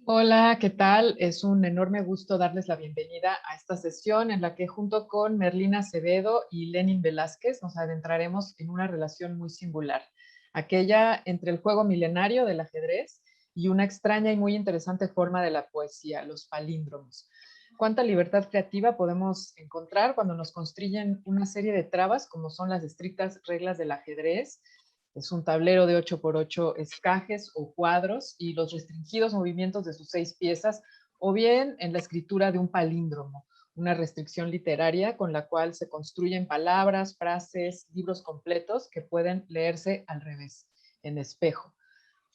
Hola, ¿qué tal? Es un enorme gusto darles la bienvenida a esta sesión en la que junto con Merlina Acevedo y Lenin Velázquez nos adentraremos en una relación muy singular, aquella entre el juego milenario del ajedrez y una extraña y muy interesante forma de la poesía, los palíndromos. ¿Cuánta libertad creativa podemos encontrar cuando nos construyen una serie de trabas como son las estrictas reglas del ajedrez? Es un tablero de 8 por 8 escajes o cuadros y los restringidos movimientos de sus 6 piezas, o bien en la escritura de un palíndromo, una restricción literaria con la cual se construyen palabras, frases, libros completos que pueden leerse al revés, en espejo.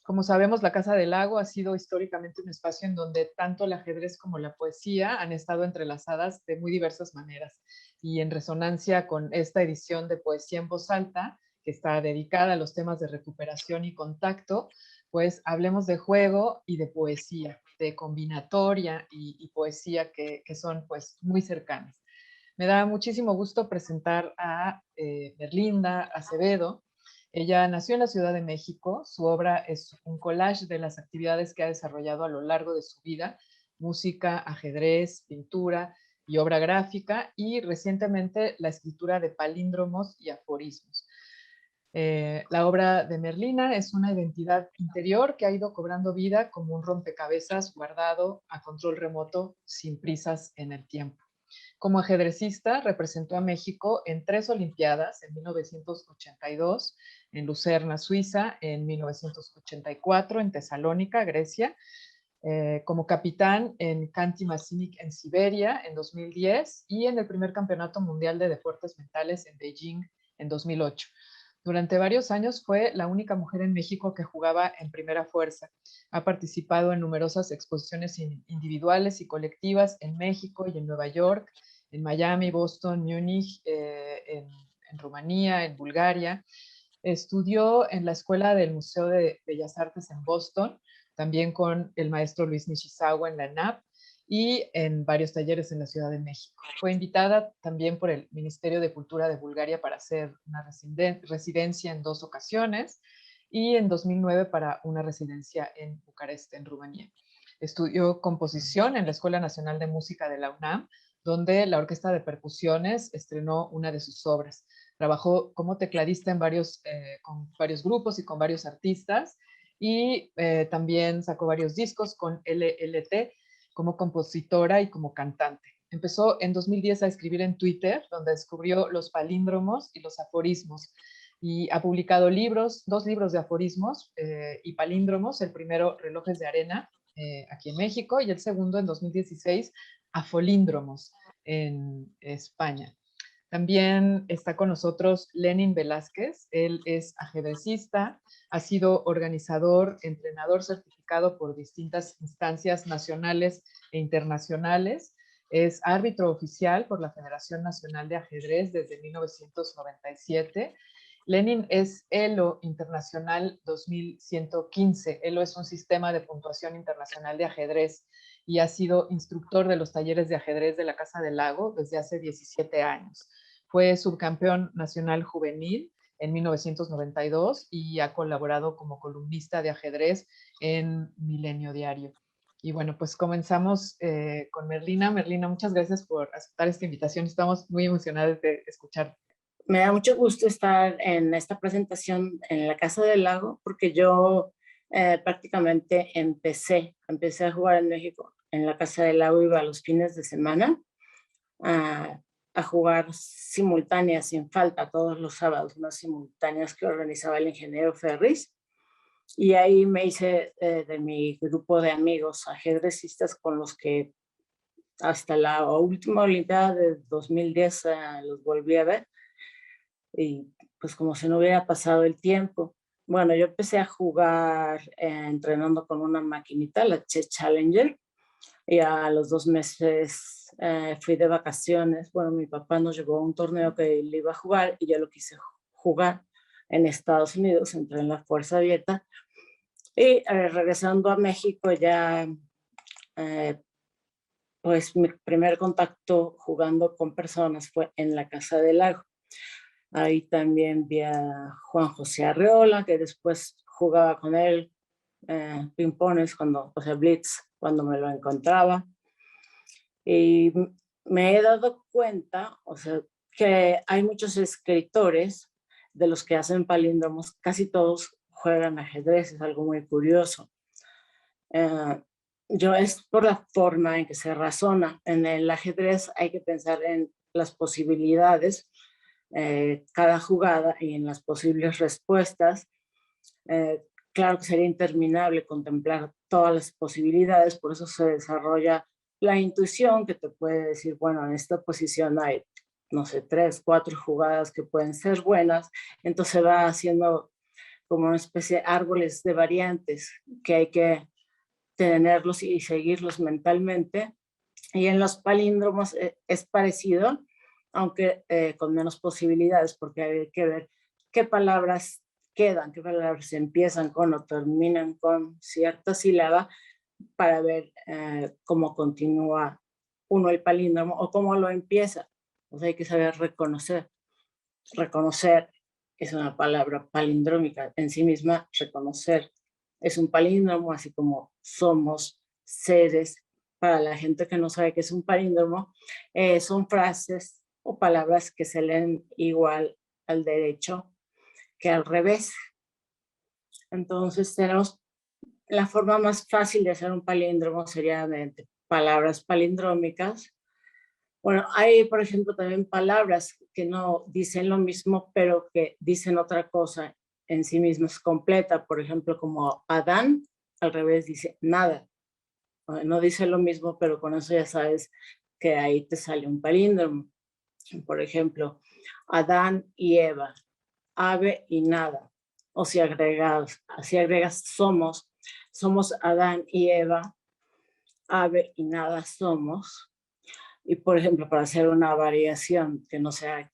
Como sabemos, la Casa del Lago ha sido históricamente un espacio en donde tanto el ajedrez como la poesía han estado entrelazadas de muy diversas maneras. Y en resonancia con esta edición de Poesía en Voz Alta, que está dedicada a los temas de recuperación y contacto, pues hablemos de juego y de poesía, de combinatoria y poesía que son pues muy cercanas. Me da muchísimo gusto presentar a Berlinda Acevedo. Ella nació en la Ciudad de México. Su obra es un collage de las actividades que ha desarrollado a lo largo de su vida: música, ajedrez, pintura y obra gráfica, y recientemente la escritura de palíndromos y aforismos. La obra de Merlina es una identidad interior que ha ido cobrando vida como un rompecabezas guardado a control remoto sin prisas en el tiempo. Como ajedrecista, representó a México en 3 Olimpiadas, en 1982, en Lucerna, Suiza, en 1984, en Tesalónica, Grecia, como capitán en Khanty Mansisk en Siberia en 2010 y en el primer Campeonato Mundial de Deportes Mentales en Beijing en 2008. Durante varios años fue la única mujer en México que jugaba en primera fuerza. Ha participado en numerosas exposiciones individuales y colectivas en México y en Nueva York, en Miami, Boston, Múnich, en Rumanía, en Bulgaria. Estudió en la Escuela del Museo de Bellas Artes en Boston, también con el maestro Luis Nishizawa en la ENAP y en varios talleres en la Ciudad de México. Fue invitada también por el Ministerio de Cultura de Bulgaria para hacer una residencia en 2 ocasiones y en 2009 para una residencia en Bucarest, en Rumanía. Estudió composición en la Escuela Nacional de Música de la UNAM, donde la Orquesta de Percusiones estrenó una de sus obras. Trabajó como tecladista con varios grupos y con varios artistas, y también sacó varios discos con LLT como compositora y como cantante. Empezó en 2010 a escribir en Twitter, donde descubrió los palíndromos y los aforismos, y ha publicado libros, 2 libros de aforismos y palíndromos: el primero, Relojes de Arena, aquí en México, y el segundo, en 2016, Afolíndromos, en España. También está con nosotros Lenin Velázquez. Él es ajedrecista, ha sido organizador, entrenador certificado por distintas instancias nacionales e internacionales. Es árbitro oficial por la Federación Nacional de Ajedrez desde 1997. Lenin es ELO Internacional 2115. ELO es un sistema de puntuación internacional de ajedrez y ha sido instructor de los talleres de ajedrez de la Casa del Lago desde hace 17 años. Fue subcampeón nacional juvenil en 1992 y ha colaborado como columnista de ajedrez en Milenio Diario. Y bueno, pues comenzamos con Merlina. Merlina, muchas gracias por aceptar esta invitación. Estamos muy emocionados de escuchar. Me da mucho gusto estar en esta presentación en la Casa del Lago porque yo prácticamente empecé a jugar en México en la Casa del Lago. Iba a los fines de semana a, a jugar simultáneas sin falta todos los sábados, unas simultáneas que organizaba el ingeniero Ferris, y ahí me hice de mi grupo de amigos ajedrecistas con los que hasta la última Olimpiada de 2010 los volví a ver, y pues como si no hubiera pasado el tiempo. Bueno, yo empecé a jugar entrenando con una maquinita, la Chess Challenger, y a los 2 meses fui de vacaciones. Bueno, mi papá nos llevó a un torneo que él iba a jugar y yo lo quise jugar en Estados Unidos, entré en la Fuerza Abierta, y regresando a México ya, eh, pues mi primer contacto jugando con personas fue en la Casa del Lago. Ahí también vi a Juan José Arreola, que después jugaba con él pimpones, o sea, blitz, cuando me lo encontraba. Y me he dado cuenta, o sea, que hay muchos escritores de los que hacen palíndromos, casi todos juegan ajedrez, es algo muy curioso. Yo es por la forma en que se razona. En el ajedrez hay que pensar en las posibilidades, cada jugada y en las posibles respuestas. Claro que sería interminable contemplar todas las posibilidades, por eso se desarrolla la intuición que te puede decir, bueno, en esta posición hay, no sé, 3, 4 jugadas que pueden ser buenas, entonces va haciendo como una especie de árboles de variantes que hay que tenerlos y seguirlos mentalmente. Y en los palíndromos es parecido, aunque con menos posibilidades, porque hay que ver qué palabras quedan, qué palabras empiezan con o terminan con cierta sílaba para ver cómo continúa uno el palíndromo o cómo lo empieza. O sea, hay que saber reconocer. Reconocer es una palabra palindrómica en sí misma, reconocer es un palíndromo, así como somos seres. Para la gente que no sabe qué es un palíndromo, son frases o palabras que se leen igual al derecho que al revés. Entonces tenemos la forma más fácil de hacer un palíndromo sería mediante palabras palindrómicas. Bueno, hay, por ejemplo, también palabras que no dicen lo mismo, pero que dicen otra cosa en sí mismas completa. Por ejemplo, como Adán, al revés dice nada. No dice lo mismo, pero con eso ya sabes que ahí te sale un palíndromo. Por ejemplo, Adán y Eva, ave y nada. O si agregas somos Adán y Eva, ave y nada somos. Y por ejemplo, para hacer una variación que no sea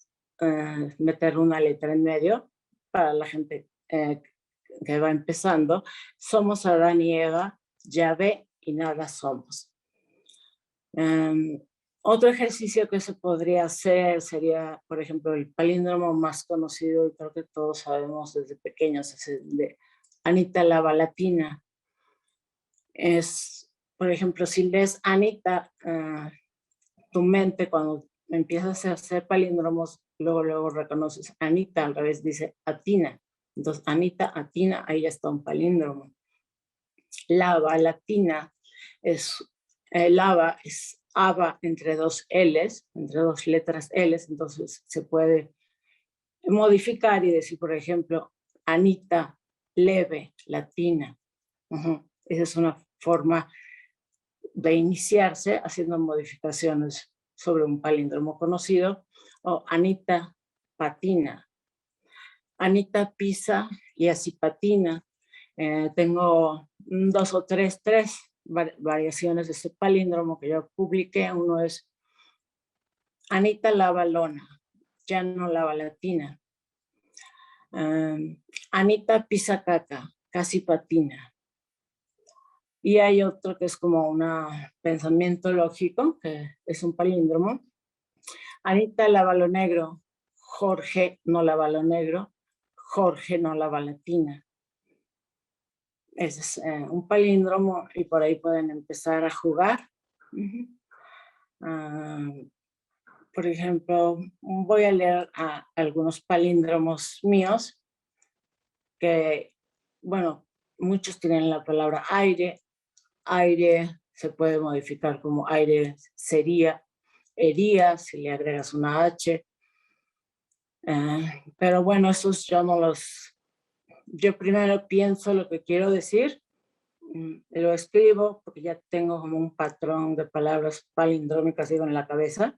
meter una letra en medio, para la gente que va empezando, somos Adán y Eva, Yahvé y nada somos. Otro ejercicio que se podría hacer sería, por ejemplo, el palíndromo más conocido, y creo que todos sabemos desde pequeños, es el de Anita la Balatina. Es, por ejemplo, si lees Anita, tu mente cuando empiezas a hacer palíndromos, luego reconoces Anita, al revés dice Atina. Entonces, Anita, Atina, ahí ya está un palíndromo. Lava, latina, lava es aba entre dos L's, entre dos letras L's, entonces se puede modificar y decir, por ejemplo, Anita, leve, latina. Esa es una forma de iniciarse haciendo modificaciones sobre un palíndromo conocido, o Anita patina. Anita pisa y así patina. Tengo 2 o 3 variaciones de ese palíndromo que yo publiqué. Uno es Anita lava lona, ya no lava latina. Anita pisa caca, casi patina. Y hay otro que es como un pensamiento lógico, que es un palíndromo. Anita lava lo negro, Jorge no lava lo negro, Jorge no lava latina. Ese es un palíndromo y por ahí pueden empezar a jugar. Por ejemplo, voy a leer algunos palíndromos míos que, bueno, muchos tienen la palabra aire. Aire se puede modificar como aire sería, hería, si le agregas una H. Pero bueno, esos yo no los... Yo primero pienso lo que quiero decir, lo escribo porque ya tengo como un patrón de palabras palindrómicas digo, en la cabeza,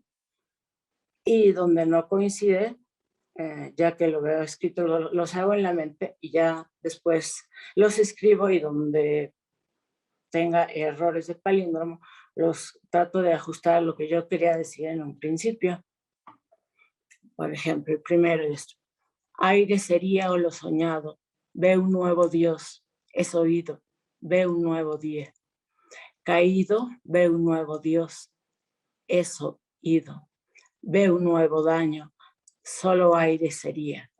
y donde no coincide, ya que lo veo escrito, los hago en la mente y ya después los escribo y donde tenga errores de palíndromo, los trato de ajustar a lo que yo quería decir en un principio. Por ejemplo, el primero es, aire sería o lo soñado, ve un nuevo Dios, es oído, ve un nuevo día. Caído, ve un nuevo Dios, es oído, ve un nuevo daño, solo aire sería.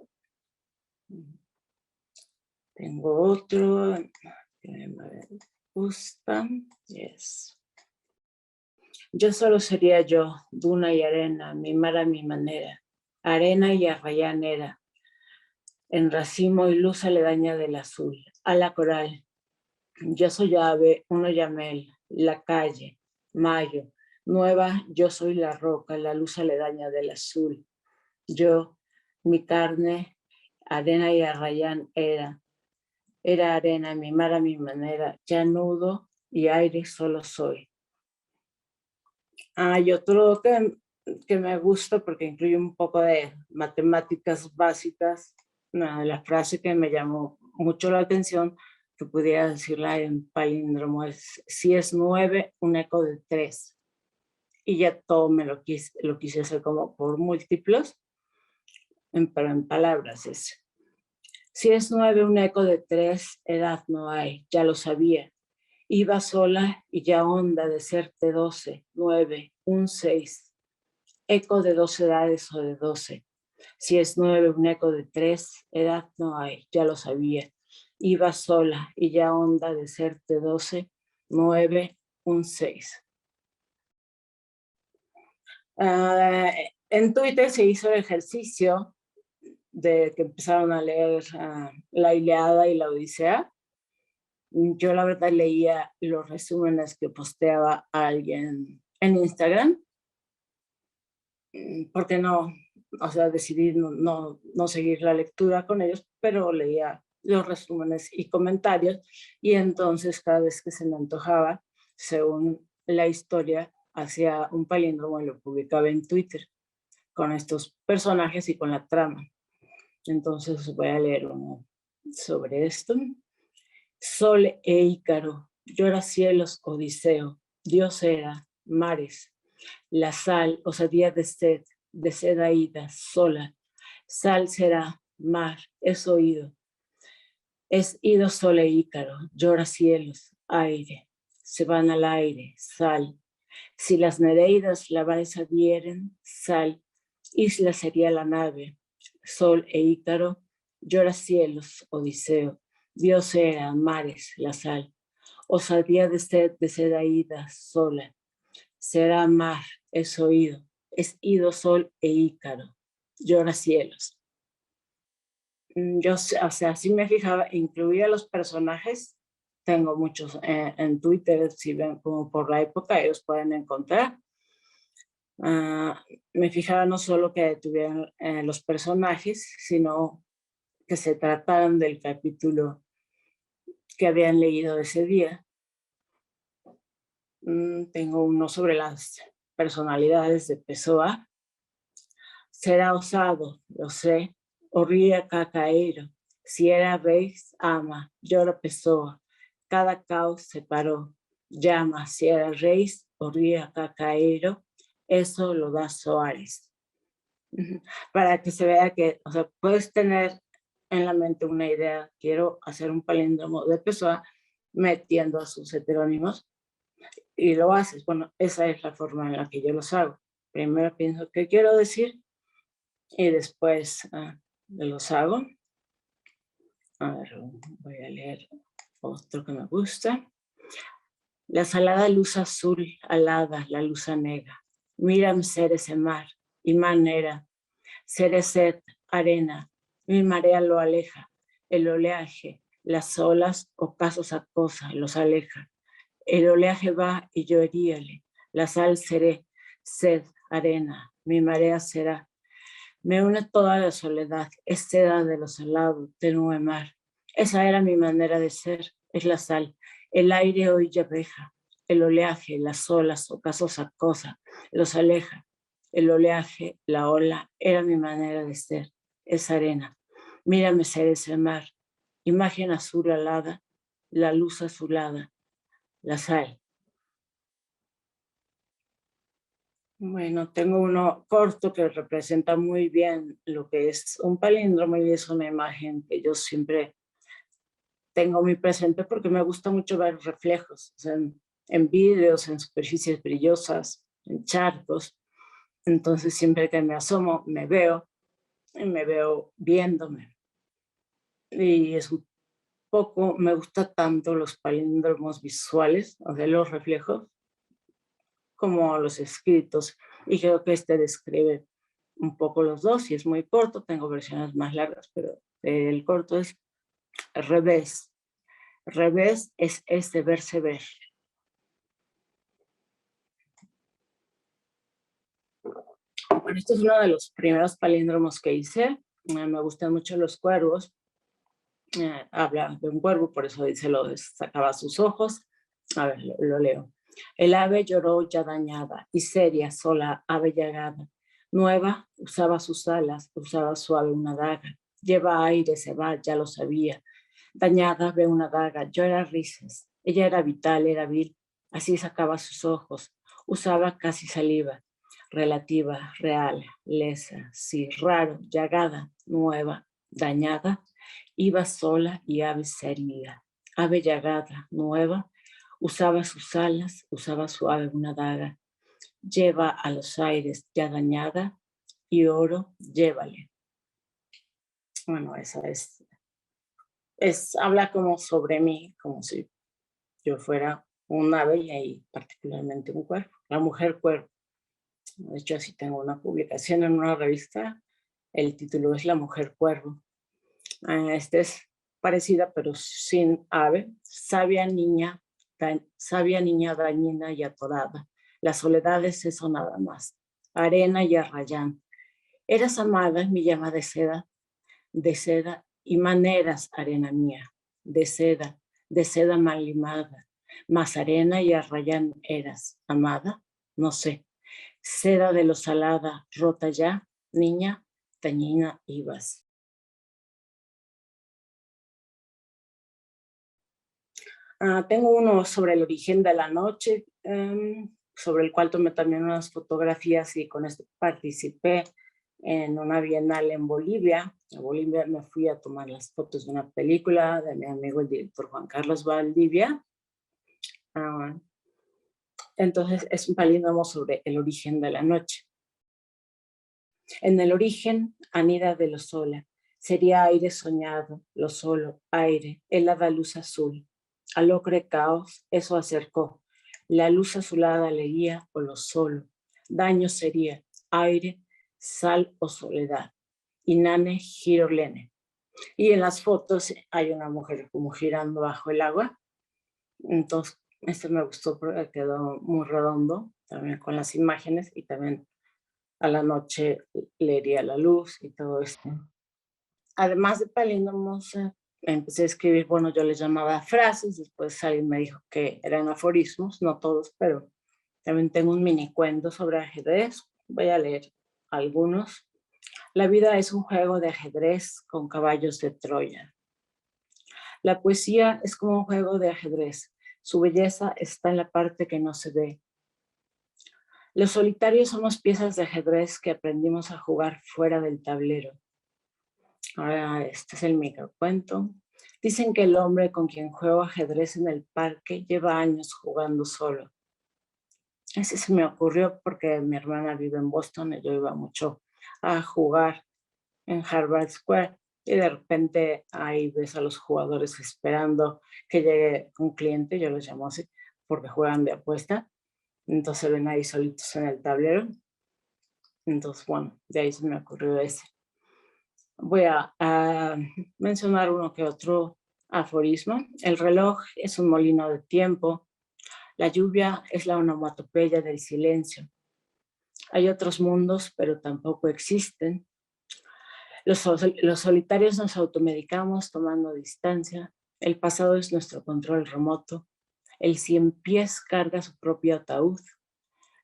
Tengo otro que me gusta es: yo solo sería yo, duna y arena, mi mar a mi manera, arena y arrayanera, en racimo y luz aledaña del azul, ala coral. Yo soy ave, uno llamel, la calle, mayo, nueva, yo soy la roca, la luz aledaña del azul. Yo, mi carne, arena y arrayán era arena, mi mar a mi manera, ya nudo y aire solo soy. Y otro que me gusta porque incluye un poco de matemáticas básicas, la frase que me llamó mucho la atención, que pudiera decirla en palíndromo, es: si es 9, un eco de 3. Y ya todo me lo quise hacer como por múltiplos, pero en palabras es: si es 9, un eco de 3, edad no hay, ya lo sabía. Iba sola y ya honda de serte 12, 9, un 6. Eco de 2 edades o de 12. Si es 9, un eco de 3, edad no hay, ya lo sabía. Iba sola y ya honda de serte 12, 9, un 6. En Twitter se hizo el ejercicio de que empezaron a leer la Ilíada y la Odisea. Yo la verdad leía los resúmenes que posteaba alguien en Instagram, porque no, o sea, decidí no seguir la lectura con ellos, pero leía los resúmenes y comentarios, y entonces cada vez que se me antojaba, según la historia, hacía un palíndromo y lo publicaba en Twitter con estos personajes y con la trama. Entonces voy a leer uno sobre esto. Sol e Ícaro, llora cielos, Odiseo, Dios era, mares, la sal, osadía de sed ida, sola, sal será, mar, es oído, es ido Sol e Ícaro, llora cielos, aire, se van al aire, sal, si las Nereidas la balsa dieren, sal, isla sería la nave, Sol e Ícaro, llora cielos, Odiseo, Dios era, mares, la sal, osadía de sed ida, sola, será mar, es oído, es ido Sol e Ícaro, llora cielos. Yo, o sea, sí me fijaba, incluía los personajes, tengo muchos en Twitter, si ven como por la época, ellos pueden encontrar. Me fijaba no solo que tuvieran los personajes, sino que se trataran del capítulo que habían leído ese día. Tengo uno sobre las personalidades de Pessoa. Será osado, lo sé, o ría cacaero. Si era rey, ama, llora Pessoa. Cada caos se paró, llama, si era rey, o ría cacaero. Eso lo da Soares. Para que se vea que, o sea, puedes tener en la mente una idea, quiero hacer un palíndromo de Pessoa metiendo a sus heterónimos, y lo haces. Bueno, esa es la forma en la que yo los hago. Primero pienso qué quiero decir y después los hago. A ver, voy a leer otro que me gusta. La salada luz azul, alada, la luz negra. Mírame ser ese mar y manera. Ser sed, arena. Mi marea lo aleja. El oleaje, las olas, ocasos acosa, los aleja. El oleaje va y yo heríale. La sal seré, sed, arena. Mi marea será. Me une toda la soledad, es seda de los helados, tenue mar. Esa era mi manera de ser, es la sal. El aire hoy ya deja, el oleaje, las olas, ocasos acosa, los aleja. El oleaje, la ola, era mi manera de ser, es arena. Mírame ser ese mar, imagen azul alada, la luz azulada, la sal. Bueno, tengo uno corto que representa muy bien lo que es un palíndromo y es una imagen que yo siempre tengo muy presente porque me gusta mucho ver reflejos, o sea, en vidrios, en superficies brillosas, en charcos. Entonces siempre que me asomo me veo y me veo viéndome. Y es un tampoco me gusta tanto los palíndromos visuales, o sea, los reflejos, como los escritos. Y creo que este describe un poco los dos y es muy corto. Tengo versiones más largas, pero el corto es revés. Revés es este verse ver. Bueno, este es uno de los primeros palíndromos que hice. Me gustan mucho los cuervos. Habla de un cuervo, por eso dice lo sacaba sus ojos. A ver, lo leo. El ave lloró ya dañada y seria, sola, ave llagada. Nueva, usaba sus alas, usaba suave una daga. Lleva aire, se va, ya lo sabía. Dañada, ve una daga, llora risas. Ella era vital, era vil, así sacaba sus ojos. Usaba casi saliva, relativa, real, lesa, sí, raro, llagada, nueva, dañada. Iba sola y ave sería. Ave llagada, nueva, usaba sus alas, usaba suave una daga. Lleva a los aires ya dañada y oro, llévale. Bueno, esa habla como sobre mí, como si yo fuera un ave y ahí particularmente un cuervo, la mujer cuervo. De hecho, así tengo una publicación en una revista, el título es La mujer cuervo. Este es parecida pero sin ave, sabia niña dañina y atorada. La soledad es eso nada más, arena y arrayán. Eras amada, mi llama de seda y maneras, arena mía, de seda mal limada, más arena y arrayán eras, amada, no sé, seda de lo salada, rota ya, niña, dañina ibas. Tengo uno sobre el origen de la noche, sobre el cual tomé también unas fotografías y con esto participé en una bienal en Bolivia. A Bolivia me fui a tomar las fotos de una película de mi amigo el director Juan Carlos Valdivia. Entonces es un palíndromo sobre el origen de la noche. En el origen, anida de lo sola, sería aire soñado, lo solo, aire, helada luz azul. Al ocre caos, eso acercó. La luz azulada le guía o lo solo. Daño sería aire, sal o soledad. Inane, girolene. Y en las fotos hay una mujer como girando bajo el agua. Entonces, este me gustó porque quedó muy redondo, también con las imágenes y también a la noche leería la luz y todo esto. Además de palíndromos, empecé a escribir, bueno, yo les llamaba frases, después alguien me dijo que eran aforismos, no todos, pero también tengo un mini cuento sobre ajedrez, voy a leer algunos. La vida es un juego de ajedrez con caballos de Troya. La poesía es como un juego de ajedrez, su belleza está en la parte que no se ve. Los solitarios somos piezas de ajedrez que aprendimos a jugar fuera del tablero. Ahora este es el microcuento. Dicen que el hombre con quien juego ajedrez en el parque lleva años jugando solo. Ese se me ocurrió porque mi hermana vive en Boston y yo iba mucho a jugar en Harvard Square y de repente ahí ves a los jugadores esperando que llegue un cliente, yo los llamo así, porque juegan de apuesta. Entonces ven ahí solitos en el tablero. Entonces, bueno, de ahí se me ocurrió ese. Voy a mencionar uno que otro aforismo. El reloj es un molino de tiempo. La lluvia es la onomatopeya del silencio. Hay otros mundos, pero tampoco existen. Los solitarios nos automedicamos tomando distancia. El pasado es nuestro control remoto. El cien pies carga su propio ataúd.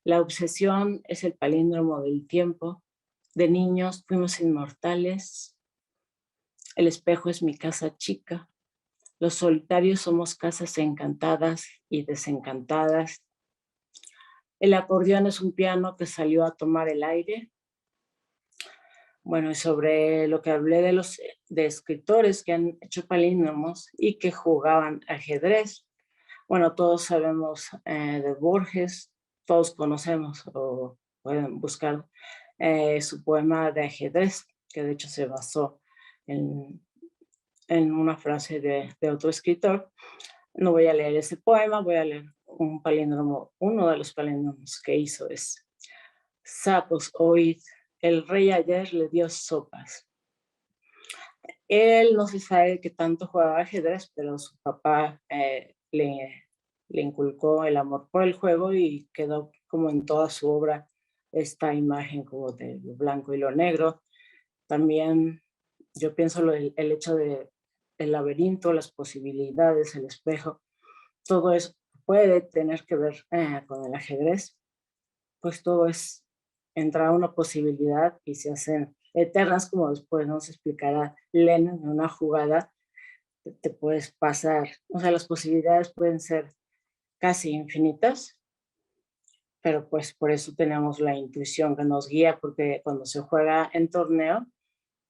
La obsesión es el palíndromo del tiempo. De niños fuimos inmortales. El espejo es mi casa chica. Los solitarios somos casas encantadas y desencantadas. El acordeón es un piano que salió a tomar el aire. Bueno, y sobre lo que hablé de escritores que han hecho palíndromos y que jugaban ajedrez. Bueno, todos sabemos de Borges, todos conocemos o pueden buscar su poema de ajedrez, que de hecho se basó en en una frase de otro escritor. No voy a leer ese poema, voy a leer un palíndromo. Uno de los palíndromos que hizo es: sapos, oíd, el rey ayer le dio sopas. Él no se sabe qué tanto jugaba ajedrez, pero su papá le inculcó el amor por el juego y quedó como en toda su obra esta imagen como de lo blanco y lo negro. También yo pienso el hecho de el laberinto, las posibilidades, el espejo, todo eso puede tener que ver con el ajedrez, pues todo es entrar a una posibilidad y se hacen eternas, como después nos explicará Lenin en una jugada, te puedes pasar, o sea, las posibilidades pueden ser casi infinitas, pero pues por eso tenemos la intuición que nos guía, porque cuando se juega en torneo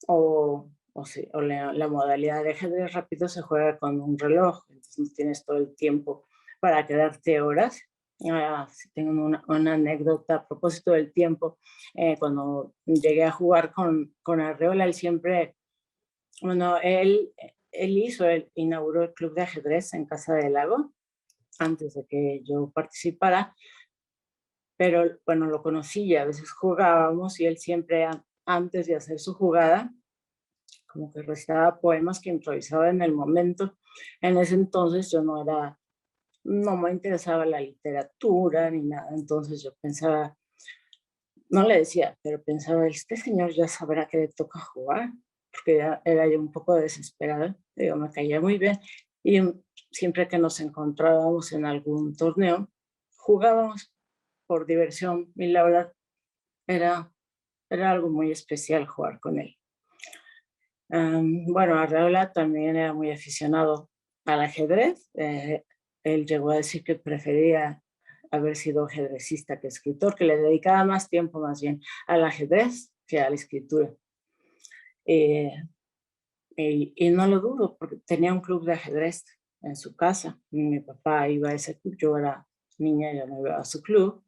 o la modalidad de ajedrez rápido se juega con un reloj, entonces no tienes todo el tiempo para quedarte horas. Si tengo una anécdota a propósito del tiempo, cuando llegué a jugar con Arreola, él siempre, bueno, él inauguró el club de ajedrez en Casa del Lago, antes de que yo participara, pero bueno, lo conocí y a veces jugábamos y él siempre antes de hacer su jugada, como que recitaba poemas que improvisaba en el momento. En ese entonces yo no me interesaba la literatura ni nada, entonces yo pensaba, no le decía, pero pensaba, este señor ya sabrá que le toca jugar, porque ya era yo un poco desesperada, digo, me caía muy bien, y siempre que nos encontrábamos en algún torneo, jugábamos por diversión, y la verdad era, era algo muy especial jugar con él. Bueno, Arreola también era muy aficionado al ajedrez. Él llegó a decir que prefería haber sido ajedrecista que escritor, que le dedicaba más tiempo más bien al ajedrez que a la escritura. Eh, y no lo dudo, porque tenía un club de ajedrez en su casa. Mi papá iba a ese club, yo era niña, yo no iba a su club.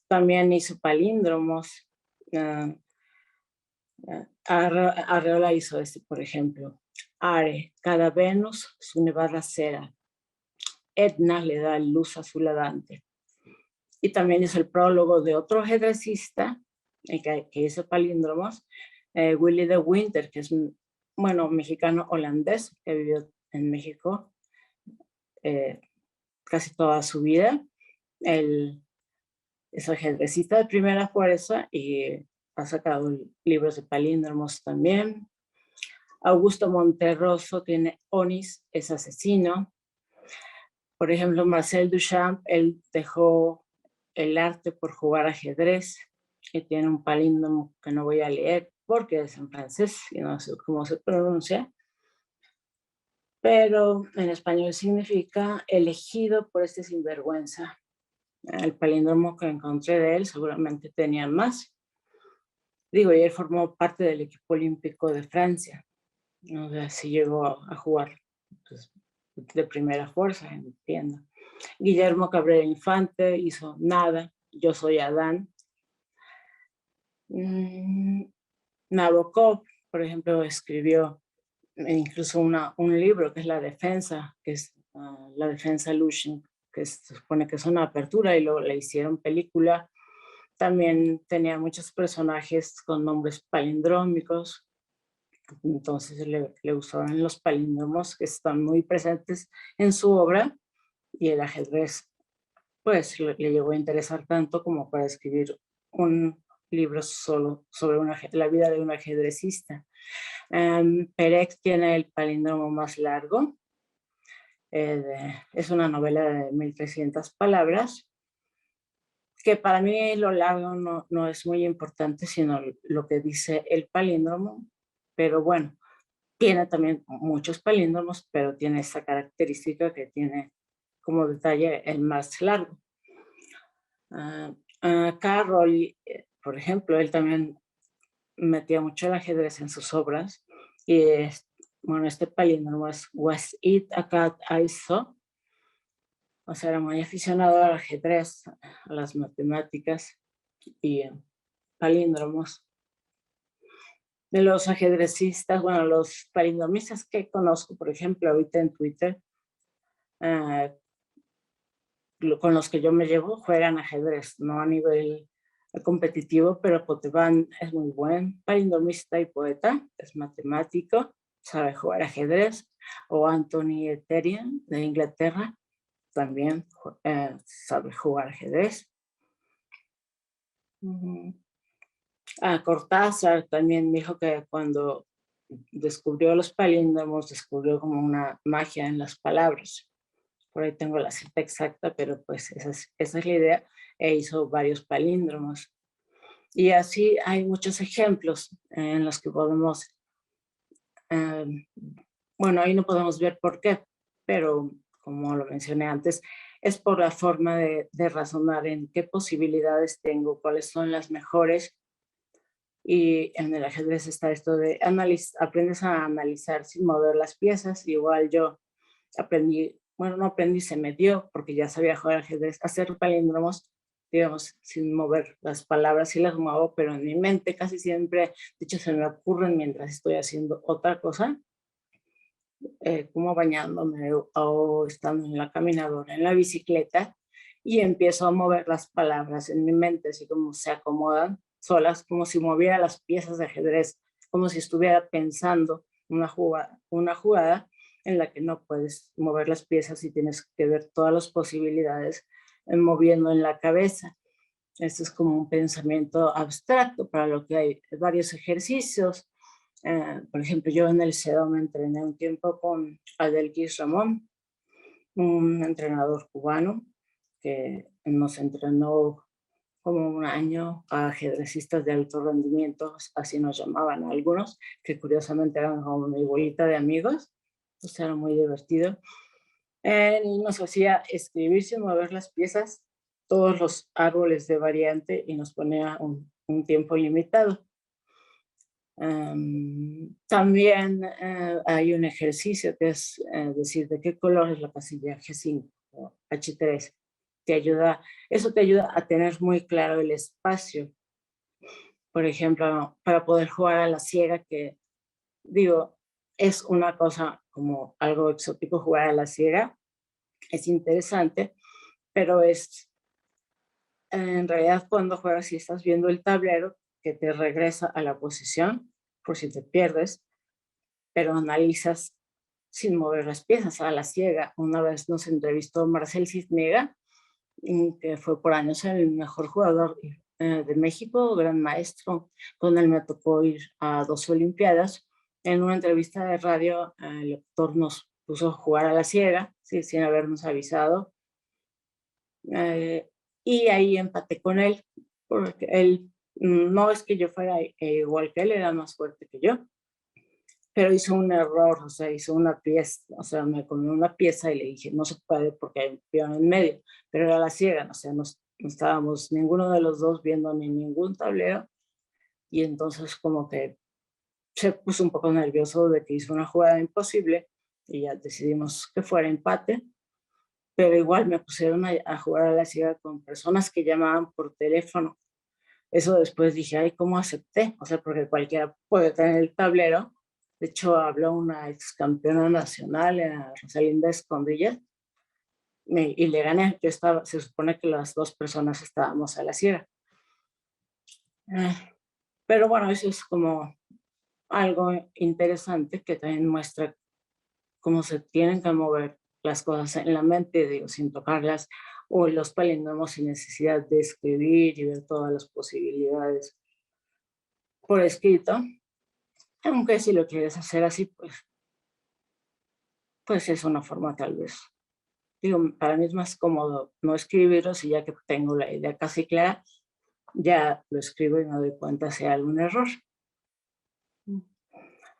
También hizo palíndromos. Uh, Arreola hizo por ejemplo: Are, cada Venus su nevada cera, Etna le da luz azuladante. Y también hizo el prólogo de otro ajedrecista que hizo palíndromos, Willy de Winter, que es un, bueno, mexicano holandés que vivió en México casi toda su vida. Él es ajedrecista de primera fuerza y ha sacado libros de palíndromos también. Augusto Monterroso tiene Onis, es asesino. Por ejemplo, Marcel Duchamp, él dejó el arte por jugar ajedrez y tiene un palíndromo que no voy a leer porque es en francés y no sé cómo se pronuncia, pero en español significa elegido por este sinvergüenza. El palíndromo que encontré de él seguramente tenía más. Digo, y él formó parte del equipo olímpico de Francia. O sea, sí llegó a jugar pues, de primera fuerza, entiendo. Guillermo Cabrera Infante hizo Nada, Yo soy Adán. Nabokov, por ejemplo, escribió incluso un libro que es La Defensa, que es La Defensa Lushin, que se supone que es una apertura y luego le hicieron película. También tenía muchos personajes con nombres palindrómicos, entonces le usaban los palíndromos que están muy presentes en su obra y el ajedrez pues le llegó a interesar tanto como para escribir un libro solo sobre la vida de un ajedrecista. Perec tiene el palíndromo más largo, es una novela de 1300 palabras, que para mí lo largo no es muy importante, sino lo que dice el palíndromo, pero bueno, tiene también muchos palíndromos, pero tiene esa característica que tiene como detalle el más largo. Carroll, por ejemplo, él también metía mucho el ajedrez en sus obras y bueno, este palíndromo es Was it a cat I saw? O sea, era muy aficionado al ajedrez, a las matemáticas y palíndromos. De los ajedrecistas, bueno, los palindromistas que conozco, por ejemplo, ahorita en Twitter, con los que yo me llevo, juegan ajedrez, no a nivel competitivo, pero Potevan es muy buen palindromista y poeta, es matemático, sabe jugar ajedrez, o Anthony Ethereum de Inglaterra, también sabe jugar ajedrez. Cortázar también dijo que cuando descubrió los palíndromos, descubrió como una magia en las palabras. Por ahí tengo la cita exacta, pero pues esa es la idea, e hizo varios palíndromos. Y así hay muchos ejemplos en los que podemos, bueno, ahí no podemos ver por qué, pero como lo mencioné antes, es por la forma de razonar en qué posibilidades tengo, cuáles son las mejores. Y en el ajedrez está esto de aprendes a analizar sin mover las piezas. Igual yo aprendí, bueno, no aprendí, se me dio, porque ya sabía jugar ajedrez, hacer palíndromos, digamos, sin mover las palabras, sí las muevo, pero en mi mente casi siempre, de hecho, se me ocurren mientras estoy haciendo otra cosa, como bañándome o estando en la caminadora, en la bicicleta, y empiezo a mover las palabras en mi mente, así como se acomodan solas, como si moviera las piezas de ajedrez, como si estuviera pensando una jugada en la que no puedes mover las piezas y tienes que ver todas las posibilidades moviendo en la cabeza. Esto es como un pensamiento abstracto, para lo que hay varios ejercicios. Por ejemplo, yo en el CEDO me entrené un tiempo con Adelquis Ramón, un entrenador cubano que nos entrenó como un año a ajedrecistas de alto rendimiento, así nos llamaban algunos, que curiosamente eran como mi bolita de amigos, pues era muy divertido. Él nos hacía escribir sin mover las piezas todos los árboles de variante y nos ponía un tiempo limitado. También hay un ejercicio que es decir de qué color es la casilla G5 o H3. Eso te ayuda a tener muy claro el espacio. Por ejemplo, para poder jugar a la ciega, que digo, es una cosa como algo exótico jugar a la ciega, es interesante, pero es en realidad cuando juegas y estás viendo el tablero que te regresa a la posición por si te pierdes, pero analizas sin mover las piezas a la ciega. Una vez nos entrevistó Marcel Cisnega, que fue por años el mejor jugador de México, gran maestro. Con él me tocó ir a 2 Olimpiadas. En una entrevista de radio, el doctor nos puso a jugar a la ciega, sí, sin habernos avisado. Y ahí empaté con él, porque él, no es que yo fuera igual que él, era más fuerte que yo, pero hizo un error, o sea, hizo una pieza, o sea, me comió una pieza y le dije, no se puede porque hay un peón en medio, pero era la ciega, o sea, no estábamos ninguno de los dos viendo ni ningún tablero, y entonces como que se puso un poco nervioso de que hizo una jugada imposible, y ya decidimos que fuera empate, pero igual me pusieron a jugar a la ciega con personas que llamaban por teléfono. Eso después dije, ay, ¿cómo acepté? O sea, porque cualquiera puede tener el tablero. De hecho, habló una ex campeona nacional, Rosalinda Escondilla, y le gané. Se supone que las dos personas estábamos a la ciega. Pero bueno, eso es como algo interesante que también muestra cómo se tienen que mover las cosas en la mente, digo, sin tocarlas, o los palíndromos sin necesidad de escribir y ver todas las posibilidades por escrito. Aunque si lo quieres hacer así, pues es una forma tal vez. Digo, para mí es más cómodo no escribirlo, si ya que tengo la idea casi clara, ya lo escribo y me doy cuenta si hay algún error.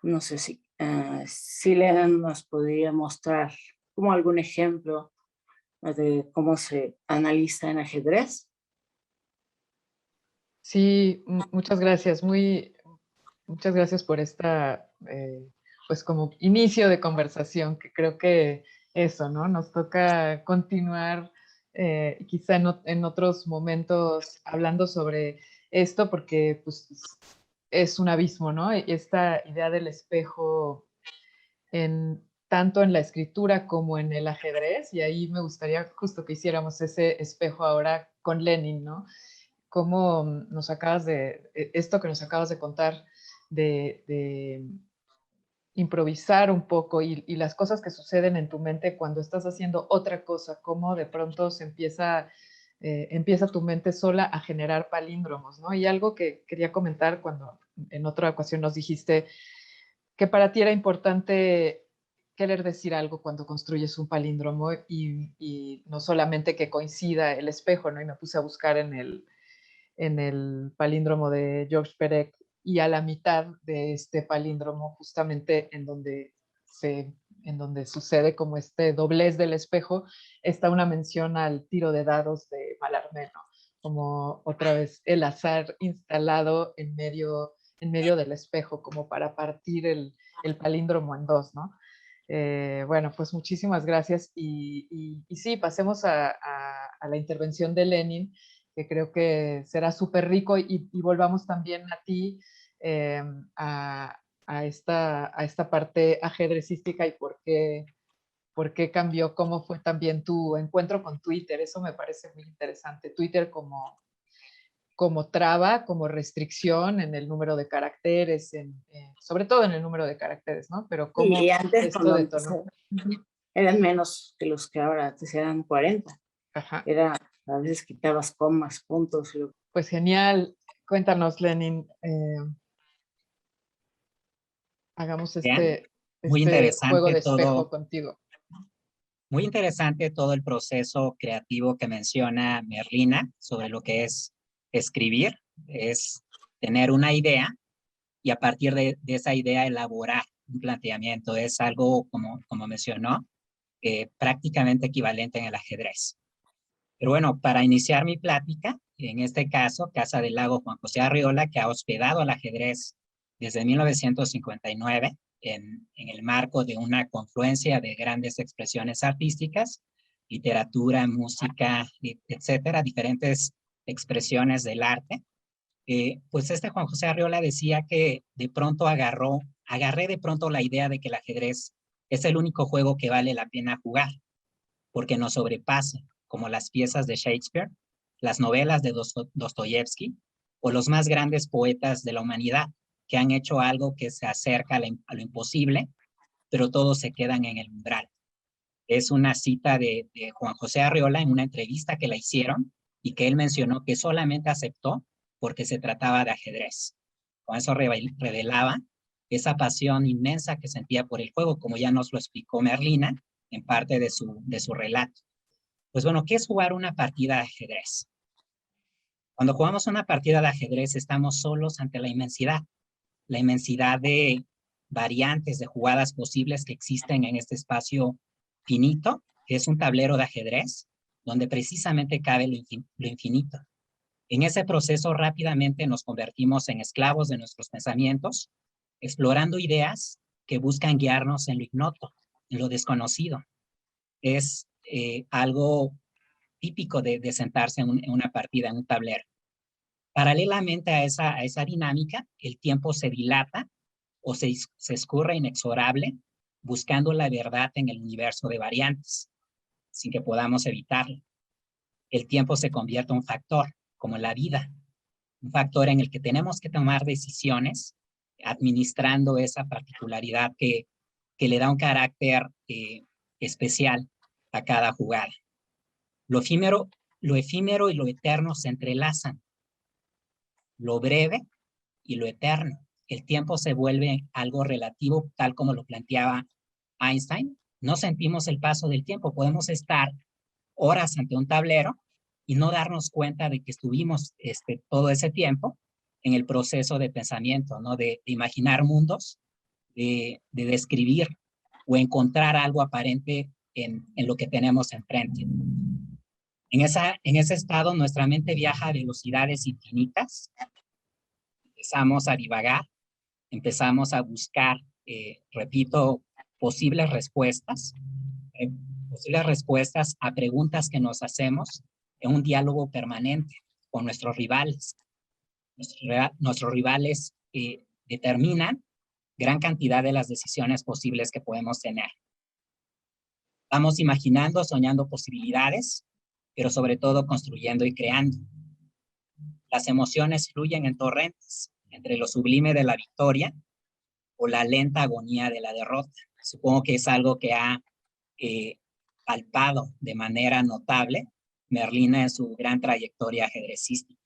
No sé si Lenan nos podría mostrar como algún ejemplo de cómo se analiza en ajedrez. Sí, muchas gracias. Muchas gracias por esta, pues como inicio de conversación, que creo que eso, ¿no? Nos toca continuar quizá en otros momentos hablando sobre esto, porque pues es un abismo, ¿no? Esta idea del espejo tanto en la escritura como en el ajedrez, y ahí me gustaría justo que hiciéramos ese espejo ahora con Lenin, ¿no? Cómo nos acabas esto que nos acabas de contar, de improvisar un poco y las cosas que suceden en tu mente cuando estás haciendo otra cosa, cómo de pronto empieza tu mente sola a generar palíndromos, ¿no? Y algo que quería comentar cuando en otra ocasión nos dijiste que para ti era importante querer decir algo cuando construyes un palíndromo y no solamente que coincida el espejo, ¿no? Y me puse a buscar en el palíndromo de Georges Perec y a la mitad de este palíndromo, justamente en donde sucede como este doblez del espejo, está una mención al tiro de dados de Mallarmé, ¿no? Como otra vez el azar instalado en medio del espejo, como para partir el palíndromo en dos, ¿no? Bueno, pues muchísimas gracias. Y sí, pasemos a la intervención de Lenin, que creo que será súper rico y volvamos también a ti eh, a, a esta parte ajedrecística y por qué cambió, cómo fue también tu encuentro con Twitter. Eso me parece muy interesante. Twitter como traba, como restricción en el número de caracteres, sobre todo en el número de caracteres, ¿no? Pero cómo Y antes esto cuando empecé, detonó. eran menos que los que ahora, antes eran 40. Ajá. A veces quitabas comas, puntos. Pues genial. Cuéntanos, Lenin. Hagamos Bien, muy este juego interesante de espejo todo, contigo. muy interesante todo el proceso creativo que menciona Merlina sobre lo que es escribir, es tener una idea y a partir de esa idea elaborar un planteamiento. Es algo, como mencionó, prácticamente equivalente en el ajedrez. Pero bueno, para iniciar mi plática, en este caso, Casa del Lago Juan José Arriola, que ha hospedado al ajedrez desde 1959 en el marco de una confluencia de grandes expresiones artísticas, literatura, música, etcétera, diferentes expresiones del arte. Pues Juan José Arriola decía que de pronto agarré de pronto la idea de que el ajedrez es el único juego que vale la pena jugar, porque nos sobrepasa, como las piezas de Shakespeare, las novelas de Dostoyevsky o los más grandes poetas de la humanidad, que han hecho algo que se acerca a lo imposible, pero todos se quedan en el umbral. Es una cita de Juan José Arriola en una entrevista que le hicieron y que él mencionó que solamente aceptó porque se trataba de ajedrez. Con eso revelaba esa pasión inmensa que sentía por el juego, como ya nos lo explicó Merlina en parte de su relato. Pues bueno, ¿qué es jugar una partida de ajedrez? Cuando jugamos una partida de ajedrez estamos solos ante la inmensidad de variantes de jugadas posibles que existen en este espacio finito, que es un tablero de ajedrez, donde precisamente cabe lo infinito. En ese proceso rápidamente nos convertimos en esclavos de nuestros pensamientos, explorando ideas que buscan guiarnos en lo ignoto, en lo desconocido. Es algo típico de sentarse en una partida, en un tablero. Paralelamente a esa dinámica, el tiempo se dilata o se escurre inexorable, buscando la verdad en el universo de variantes, sin que podamos evitarlo. El tiempo se convierte en un factor, como la vida, un factor en el que tenemos que tomar decisiones, administrando esa particularidad que le da un carácter especial a cada jugada. Lo efímero y lo eterno se entrelazan, lo breve y lo eterno. El tiempo se vuelve algo relativo, tal como lo planteaba Einstein. No sentimos el paso del tiempo, podemos estar horas ante un tablero y no darnos cuenta de que estuvimos todo ese tiempo en el proceso de pensamiento, ¿no? De imaginar mundos, de describir o encontrar algo aparente en lo que tenemos enfrente. En ese estado, nuestra mente viaja a velocidades infinitas, empezamos a divagar, empezamos a buscar, repito, posibles respuestas, eh, posibles respuestas a preguntas que nos hacemos en un diálogo permanente con nuestros rivales determinan gran cantidad de las decisiones posibles que podemos tener. Vamos imaginando, soñando posibilidades, pero sobre todo construyendo y creando. Las emociones fluyen en torrentes, entre lo sublime de la victoria o la lenta agonía de la derrota. Supongo que es algo que ha palpado de manera notable Merlina en su gran trayectoria ajedrecística.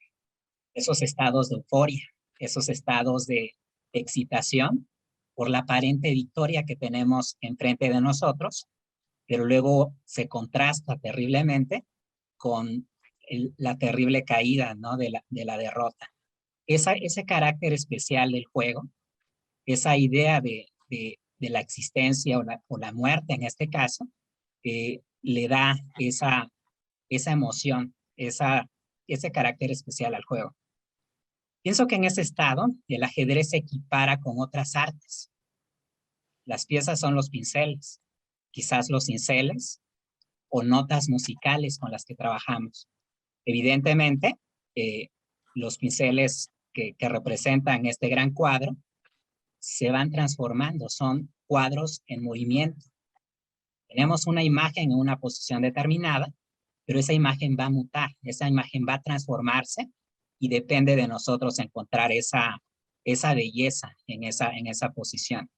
Esos estados de euforia, esos estados de excitación por la aparente victoria que tenemos enfrente de nosotros, pero luego se contrasta terriblemente con la terrible caída, ¿no?, de la derrota. Ese carácter especial del juego, esa idea de la existencia o la muerte en este caso, le da esa emoción, ese carácter especial al juego. Pienso que en ese estado el ajedrez se equipara con otras artes. Las piezas son los pinceles, quizás los cinceles o notas musicales con las que trabajamos. Evidentemente, los pinceles que representan este gran cuadro se van transformando, son cuadros en movimiento. Tenemos una imagen en una posición determinada, pero esa imagen va a mutar, esa imagen va a transformarse y depende de nosotros encontrar esa belleza en esa posición.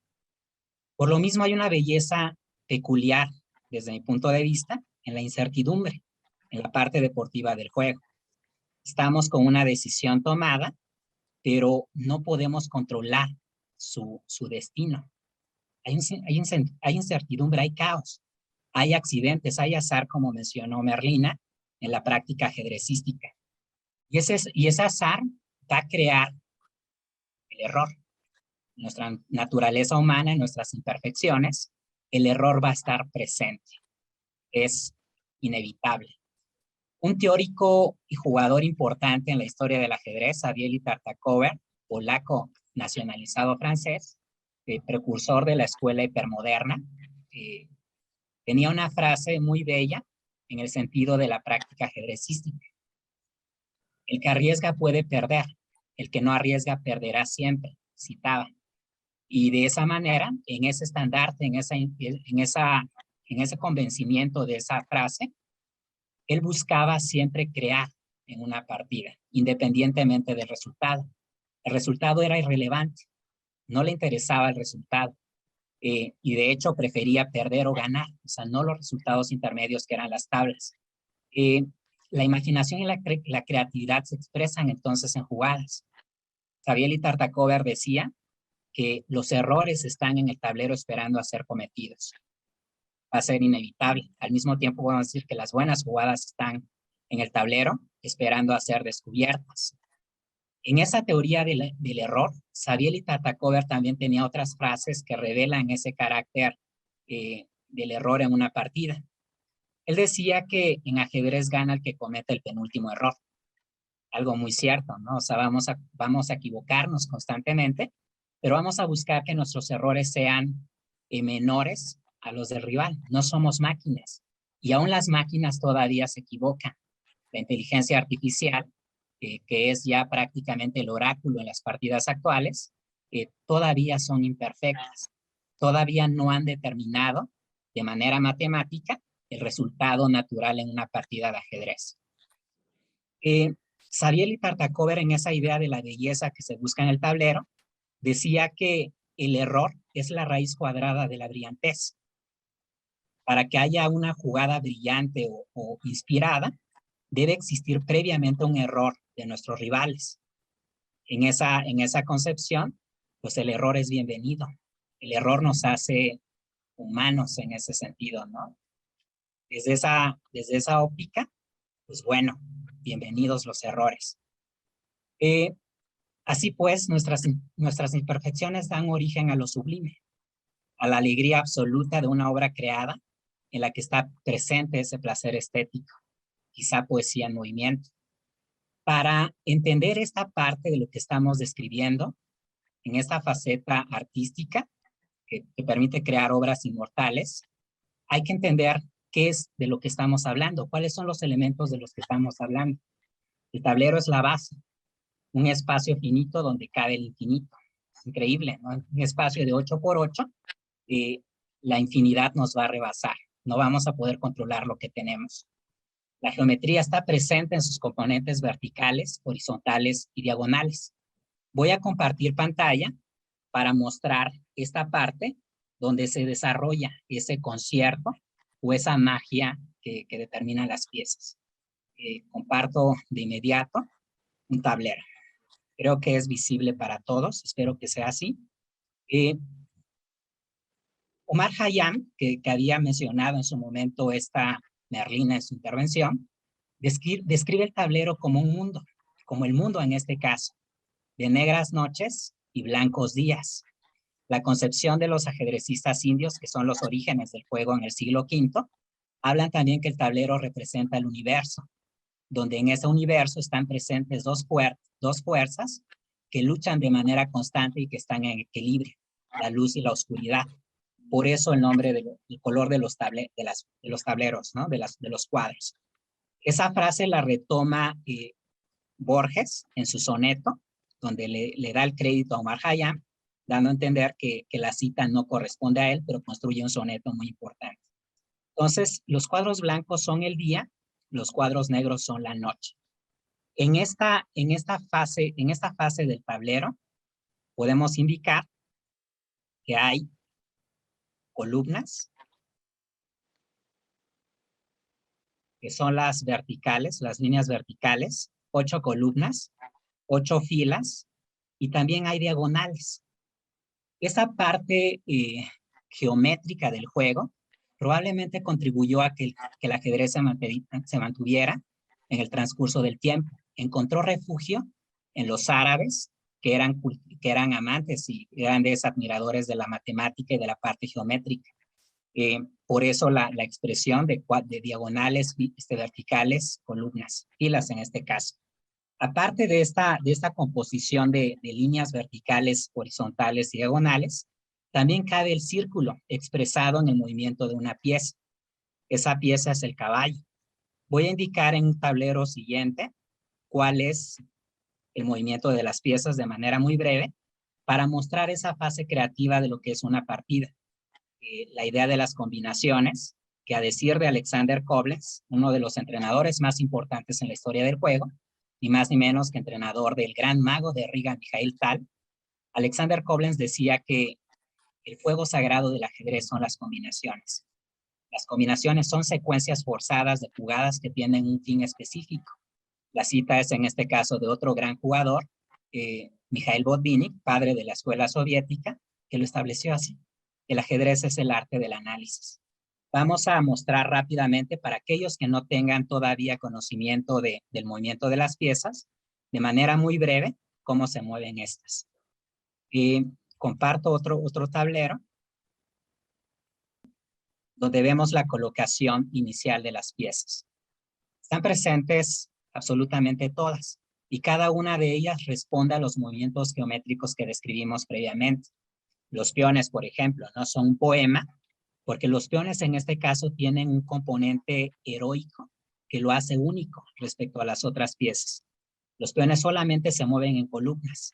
Por lo mismo hay una belleza peculiar, desde mi punto de vista, en la incertidumbre, en la parte deportiva del juego. Estamos con una decisión tomada, pero no podemos controlar su destino. Hay incertidumbre, hay caos, hay accidentes, hay azar, como mencionó Merlina, en la práctica ajedrecística. Y ese azar va a crear el error. En nuestra naturaleza humana, en nuestras imperfecciones, el error va a estar presente. Es inevitable. Un teórico y jugador importante en la historia del ajedrez, Savielly Tartakower, polaco nacionalizado francés, precursor de la escuela hipermoderna, tenía una frase muy bella en el sentido de la práctica ajedrecística. El que arriesga puede perder, el que no arriesga perderá siempre, citaba. Y de esa manera, en ese estandarte, en ese convencimiento de esa frase, él buscaba siempre crear en una partida, independientemente del resultado. El resultado era irrelevante, no le interesaba el resultado. Y de hecho prefería perder o ganar, o sea, no los resultados intermedios que eran las tablas. La imaginación y la creatividad se expresan entonces en jugadas. Savielly Tartakower decía que los errores están en el tablero esperando a ser cometidos. Va a ser inevitable. Al mismo tiempo podemos decir que las buenas jugadas están en el tablero esperando a ser descubiertas. En esa teoría del error, Savielly Tartakower también tenía otras frases que revelan ese carácter del error en una partida. Él decía que en ajedrez gana el que comete el penúltimo error. Algo muy cierto, ¿no? O sea, vamos a equivocarnos constantemente, pero vamos a buscar que nuestros errores sean menores a los del rival. No somos máquinas. Y aún las máquinas todavía se equivocan. La inteligencia artificial, que es ya prácticamente el oráculo en las partidas actuales, todavía son imperfectas. Todavía no han determinado de manera matemática el resultado natural en una partida de ajedrez. Savielly Tartakower, en esa idea de la belleza que se busca en el tablero, decía que el error es la raíz cuadrada de la brillantez. Para que haya una jugada brillante o inspirada, debe existir previamente un error de nuestros rivales. En esa concepción, pues el error es bienvenido. El error nos hace humanos en ese sentido, ¿no? Desde esa óptica, pues bueno, bienvenidos los errores. Así pues, nuestras imperfecciones dan origen a lo sublime, a la alegría absoluta de una obra creada en la que está presente ese placer estético, quizá poesía en movimiento. Para entender esta parte de lo que estamos describiendo, en esta faceta artística que permite crear obras inmortales, hay que entender qué es de lo que estamos hablando, cuáles son los elementos de los que estamos hablando. El tablero es la base, un espacio finito donde cabe el infinito. Es increíble, ¿no? Un espacio de 8 por 8, la infinidad nos va a rebasar. No vamos a poder controlar lo que tenemos. La geometría está presente en sus componentes verticales, horizontales y diagonales. Voy a compartir pantalla para mostrar esta parte donde se desarrolla ese concierto o esa magia que determina las piezas. Comparto de inmediato un tablero. Creo que es visible para todos, espero que sea así. Omar Khayyam, que había mencionado en su momento esta Merlina en su intervención, describe el tablero como un mundo, como el mundo en este caso, de negras noches y blancos días. La concepción de los ajedrecistas indios, que son los orígenes del juego en el siglo V, hablan también que el tablero representa el universo, donde en ese universo están presentes dos fuerzas que luchan de manera constante y que están en equilibrio, la luz y la oscuridad. Por eso el nombre del color de los tableros, ¿no? de los cuadros. Esa frase la retoma Borges en su soneto, donde le da el crédito a Omar Khayyam, dando a entender que la cita no corresponde a él, pero construye un soneto muy importante. Entonces, los cuadros blancos son el día, los cuadros negros son la noche. En esta fase del tablero, podemos indicar que hay columnas, que son las verticales, las líneas verticales, 8 columnas, 8 filas, y también hay diagonales. Esa parte geométrica del juego probablemente contribuyó a que el ajedrez se mantuviera en el transcurso del tiempo. Encontró refugio en los árabes, que eran amantes y grandes admiradores de la matemática y de la parte geométrica. Por eso la expresión de diagonales, verticales, columnas, filas en este caso. Aparte de esta composición de líneas verticales, horizontales y diagonales, también cabe el círculo expresado en el movimiento de una pieza. Esa pieza es el caballo. Voy a indicar en un tablero siguiente cuál es el movimiento de las piezas de manera muy breve para mostrar esa fase creativa de lo que es una partida. La idea de las combinaciones, que a decir de Alexander Koblenz, uno de los entrenadores más importantes en la historia del juego, ni más ni menos que entrenador del gran mago de Riga, Mikhail Tal, Alexander Koblenz decía que el fuego sagrado del ajedrez son las combinaciones. Las combinaciones son secuencias forzadas de jugadas que tienen un fin específico. La cita es en este caso de otro gran jugador, Mikhail Botvinnik, padre de la escuela soviética, que lo estableció así. El ajedrez es el arte del análisis. Vamos a mostrar rápidamente para aquellos que no tengan todavía conocimiento del movimiento de las piezas, de manera muy breve, cómo se mueven estas. Comparto otro tablero, donde vemos la colocación inicial de las piezas. Están presentes absolutamente todas, y cada una de ellas responde a los movimientos geométricos que describimos previamente. Los peones, por ejemplo, no son un poema, porque los peones en este caso tienen un componente heroico que lo hace único respecto a las otras piezas. Los peones solamente se mueven en columnas,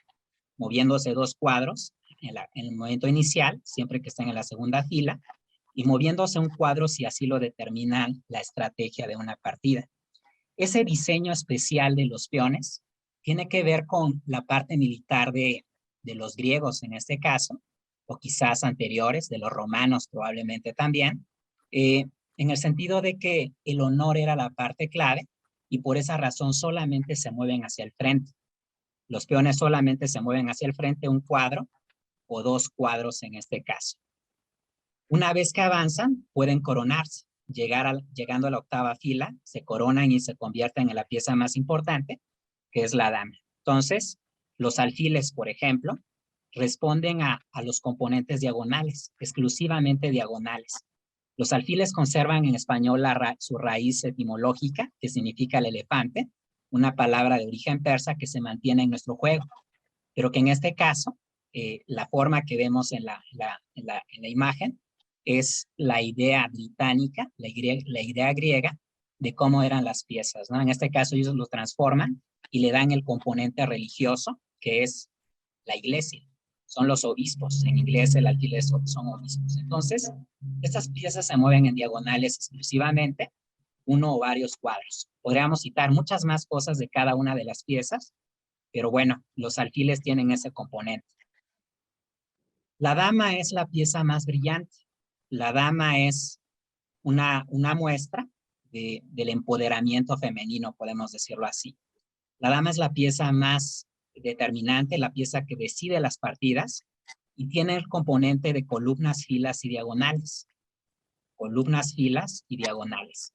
moviéndose 2 cuadros en el movimiento inicial, siempre que estén en la segunda fila, y moviéndose un cuadro si así lo determina la estrategia de una partida. Ese diseño especial de los peones tiene que ver con la parte militar de los griegos en este caso, o quizás anteriores, de los romanos probablemente también, en el sentido de que el honor era la parte clave y por esa razón solamente se mueven hacia el frente. Los peones solamente se mueven hacia el frente un cuadro o 2 cuadros en este caso. Una vez que avanzan, pueden coronarse. Llegando a la 8ª fila, se coronan y se convierten en la pieza más importante, que es la dama. Entonces, los alfiles, por ejemplo, responden a los componentes diagonales, exclusivamente diagonales. Los alfiles conservan en español su raíz etimológica, que significa el elefante, una palabra de origen persa que se mantiene en nuestro juego, pero que en este caso, la forma que vemos en la imagen es la idea británica, la idea griega de cómo eran las piezas, ¿no? En este caso ellos lo transforman y le dan el componente religioso, que es la iglesia. son los obispos. En inglés el alfiler son obispos. Entonces, estas piezas se mueven en diagonales exclusivamente, uno o varios cuadros. Podríamos citar muchas más cosas de cada una de las piezas, pero bueno, los alfiles tienen ese componente. La dama es la pieza más brillante. La dama es una muestra del empoderamiento femenino, podemos decirlo así. La dama es la pieza más determinante, la pieza que decide las partidas y tiene el componente de columnas, filas y diagonales. Columnas, filas y diagonales.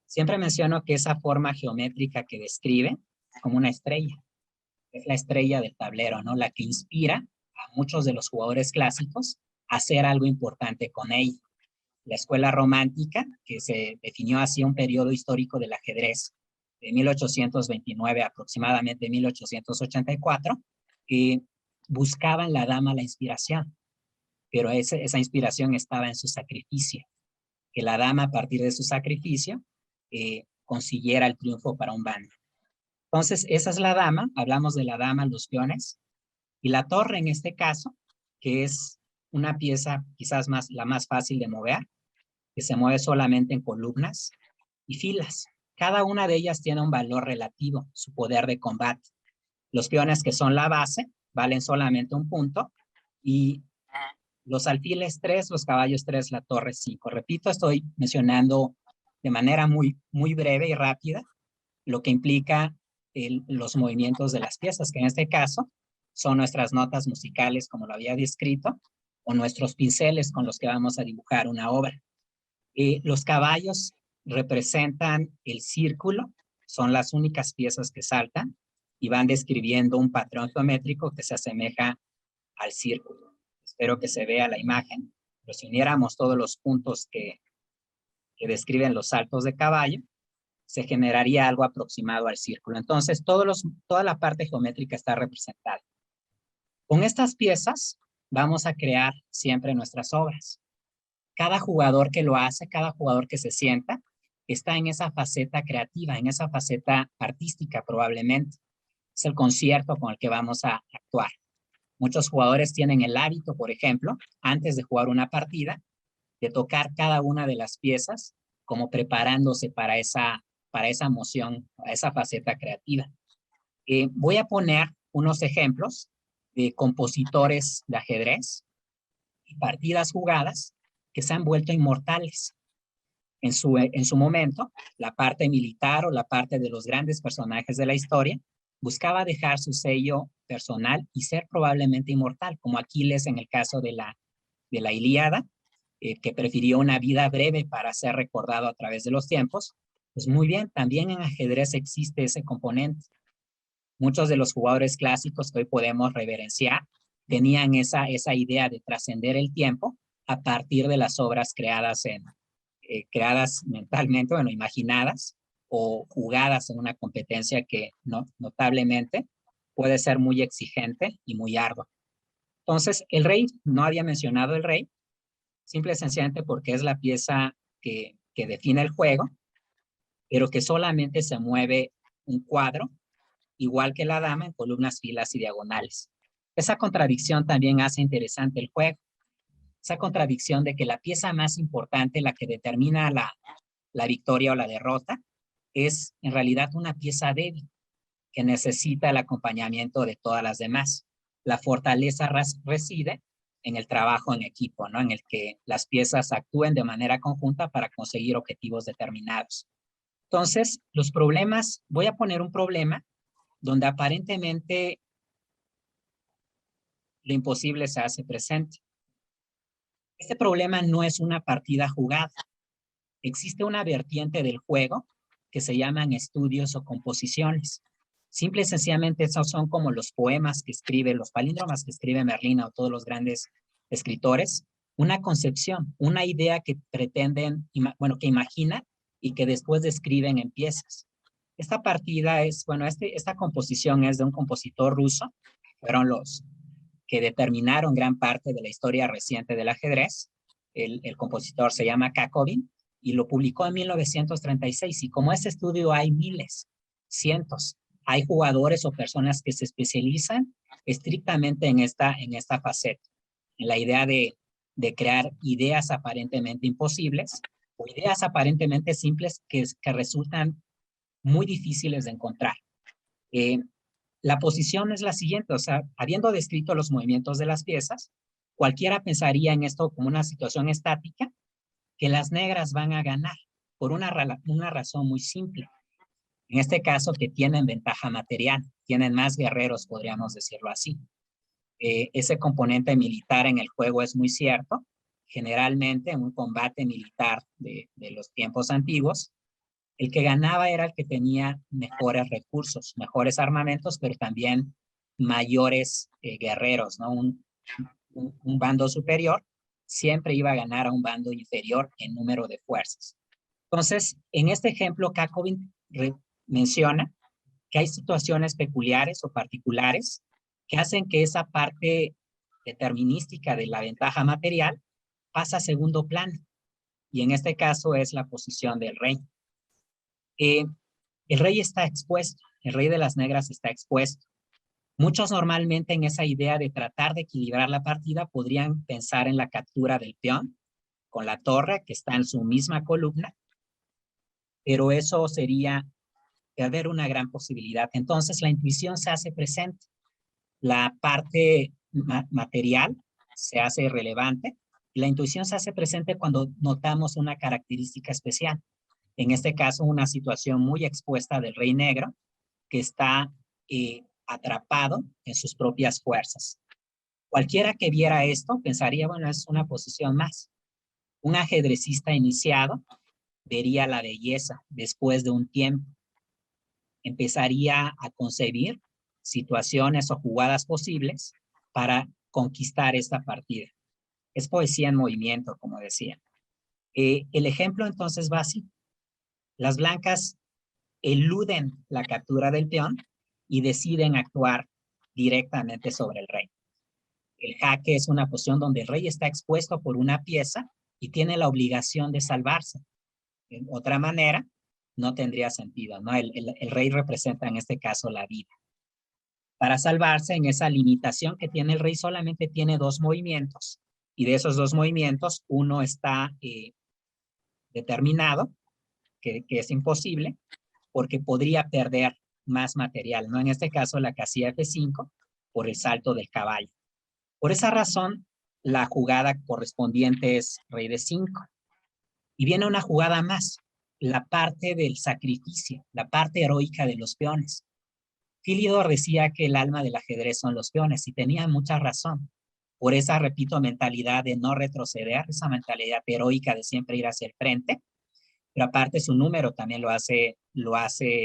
Siempre menciono que esa forma geométrica que describe como una estrella. Es la estrella del tablero, ¿no? La que inspira a muchos de los jugadores clásicos a hacer algo importante con ella. La escuela romántica, que se definió así un periodo histórico del ajedrez, de 1829 aproximadamente 1884, buscaba en la dama la inspiración, pero esa inspiración estaba en su sacrificio, que la dama a partir de su sacrificio consiguiera el triunfo para un bando. Entonces, esa es la dama, hablamos de la dama, los peones, y la torre en este caso, que es una pieza quizás la más fácil de mover, que se mueve solamente en columnas y filas. Cada una de ellas tiene un valor relativo, su poder de combate. Los peones, que son la base, valen solamente un punto, y los alfiles 3, los caballos 3, la torre 5. Repito, estoy mencionando de manera muy breve y rápida lo que implica los movimientos de las piezas, que en este caso son nuestras notas musicales, como lo había descrito, o nuestros pinceles con los que vamos a dibujar una obra. Los caballos representan el círculo, son las únicas piezas que saltan y van describiendo un patrón geométrico que se asemeja al círculo. Espero que se vea la imagen, pero si uniéramos todos los puntos que describen los saltos de caballo, se generaría algo aproximado al círculo. Entonces, toda la parte geométrica está representada. Con estas piezas vamos a crear siempre nuestras obras. Cada jugador que lo hace, cada jugador que se sienta, está en esa faceta creativa, en esa faceta artística probablemente. Es el concierto con el que vamos a actuar. Muchos jugadores tienen el hábito, por ejemplo, antes de jugar una partida, de tocar cada una de las piezas como preparándose para esa emoción, a esa faceta creativa. Voy a poner unos ejemplos de compositores de ajedrez y partidas jugadas que se han vuelto inmortales. En su momento, la parte militar o la parte de los grandes personajes de la historia buscaba dejar su sello personal y ser probablemente inmortal, como Aquiles en el caso de la Ilíada, que prefirió una vida breve para ser recordado a través de los tiempos. Pues muy bien, también en ajedrez existe ese componente. Muchos de los jugadores clásicos que hoy podemos reverenciar tenían esa idea de trascender el tiempo a partir de las obras creadas mentalmente, bueno, imaginadas o jugadas en una competencia que notablemente puede ser muy exigente y muy ardua. Entonces, el rey, no había mencionado el rey, simple y sencillamente porque es la pieza que define el juego, pero que solamente se mueve un cuadro, igual que la dama, en columnas, filas y diagonales. Esa contradicción también hace interesante el juego. Esa contradicción de que la pieza más importante, la que determina la victoria o la derrota, es en realidad una pieza débil que necesita el acompañamiento de todas las demás. La fortaleza reside en el trabajo en equipo, ¿no? En el que las piezas actúen de manera conjunta para conseguir objetivos determinados. Entonces, los problemas, voy a poner un problema donde aparentemente lo imposible se hace presente. Este problema no es una partida jugada. Existe una vertiente del juego que se llaman estudios o composiciones. Simple y sencillamente esos son como los poemas que escribe, los palíndromas que escribe Merlina o todos los grandes escritores. Una concepción, una idea que pretenden, que imaginan y que después describen en piezas. Esta partida es, esta composición es de un compositor ruso, fueron los que determinaron gran parte de la historia reciente del ajedrez. El compositor se llama Kakovin y lo publicó en 1936. Y como este estudio hay miles, cientos hay jugadores o personas que se especializan estrictamente en esta faceta, en la idea de crear ideas aparentemente imposibles o ideas aparentemente simples que resultan muy difíciles de encontrar. La posición es la siguiente, o sea, habiendo descrito los movimientos de las piezas, cualquiera pensaría en esto como una situación estática, que las negras van a ganar por una razón muy simple. En este caso, que tienen ventaja material, tienen más guerreros, podríamos decirlo así. Ese componente militar en el juego es muy cierto. Generalmente, en un combate militar de los tiempos antiguos, el que ganaba era el que tenía mejores recursos, mejores armamentos, pero también mayores guerreros, ¿no? Un bando superior siempre iba a ganar a un bando inferior en número de fuerzas. Entonces, en este ejemplo, Kakovin menciona que hay situaciones peculiares o particulares que hacen que esa parte determinística de la ventaja material pasa a segundo plano. Y en este caso es la posición del rey. El rey está expuesto, el rey de las negras está expuesto. Muchos normalmente en esa idea de tratar de equilibrar la partida podrían pensar en la captura del peón con la torre que está en su misma columna, pero eso sería perder una gran posibilidad. Entonces la intuición se hace presente, la parte material se hace relevante y la intuición se hace presente cuando notamos una característica especial. En este caso, una situación muy expuesta del rey negro que está atrapado en sus propias fuerzas. Cualquiera que viera esto pensaría, bueno, es una posición más. Un ajedrecista iniciado vería la belleza después de un tiempo. Empezaría a concebir situaciones o jugadas posibles para conquistar esta partida. Es poesía en movimiento, como decía. El ejemplo entonces va así. Las blancas eluden la captura del peón y deciden actuar directamente sobre el rey. El jaque es una posición donde el rey está expuesto por una pieza y tiene la obligación de salvarse. De otra manera, no tendría sentido, ¿no? El rey representa en este caso la vida. Para salvarse en esa limitación que tiene el rey, solamente tiene 2 movimientos. Y de esos 2 movimientos, uno está determinado, que es imposible, porque podría perder más material, ¿no? En este caso, la casilla F5 por el salto del caballo. Por esa razón, la jugada correspondiente es rey de 5. Y viene una jugada más, la parte del sacrificio, la parte heroica de los peones. Philidor decía que el alma del ajedrez son los peones y tenía mucha razón. Por esa, repito, mentalidad de no retroceder, esa mentalidad heroica de siempre ir hacia el frente, pero aparte su número también los hace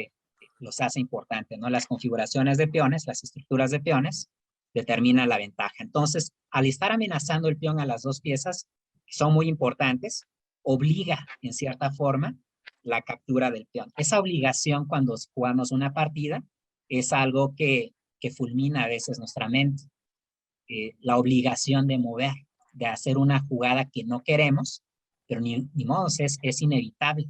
importantes, ¿no? Las configuraciones de peones, las estructuras de peones, determinan la ventaja. Entonces, al estar amenazando el peón a las 2 piezas, que son muy importantes, obliga, en cierta forma, la captura del peón. Esa obligación cuando jugamos una partida es algo que fulmina a veces nuestra mente. La obligación de mover, de hacer una jugada que no queremos, pero ni modo, es inevitable.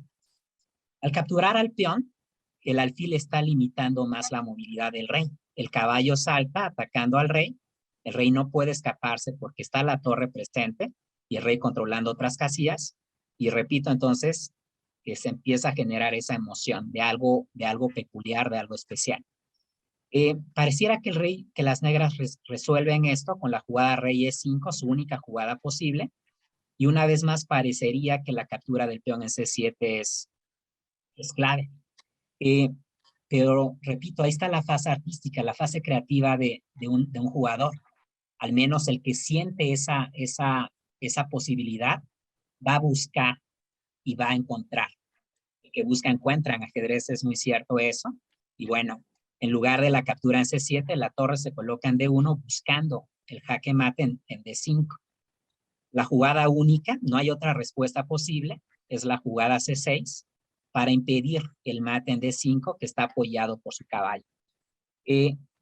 Al capturar al peón, el alfil está limitando más la movilidad del rey. El caballo salta atacando al rey, el rey no puede escaparse porque está la torre presente y el rey controlando otras casillas. Y repito, entonces, se empieza a generar esa emoción de algo peculiar, de algo especial. Pareciera que las negras resuelven esto con la jugada rey E5, su única jugada posible, y una vez más parecería que la captura del peón en C7 es clave. Pero repito, ahí está la fase artística, la fase creativa de un jugador. Al menos el que siente esa posibilidad va a buscar y va a encontrar. El que busca encuentra, en ajedrez es muy cierto eso. Y bueno, en lugar de la captura en C7, la torre se coloca en D1 buscando el jaque mate en D5. La jugada única, no hay otra respuesta posible, es la jugada C6 para impedir el mate en D5 que está apoyado por su caballo.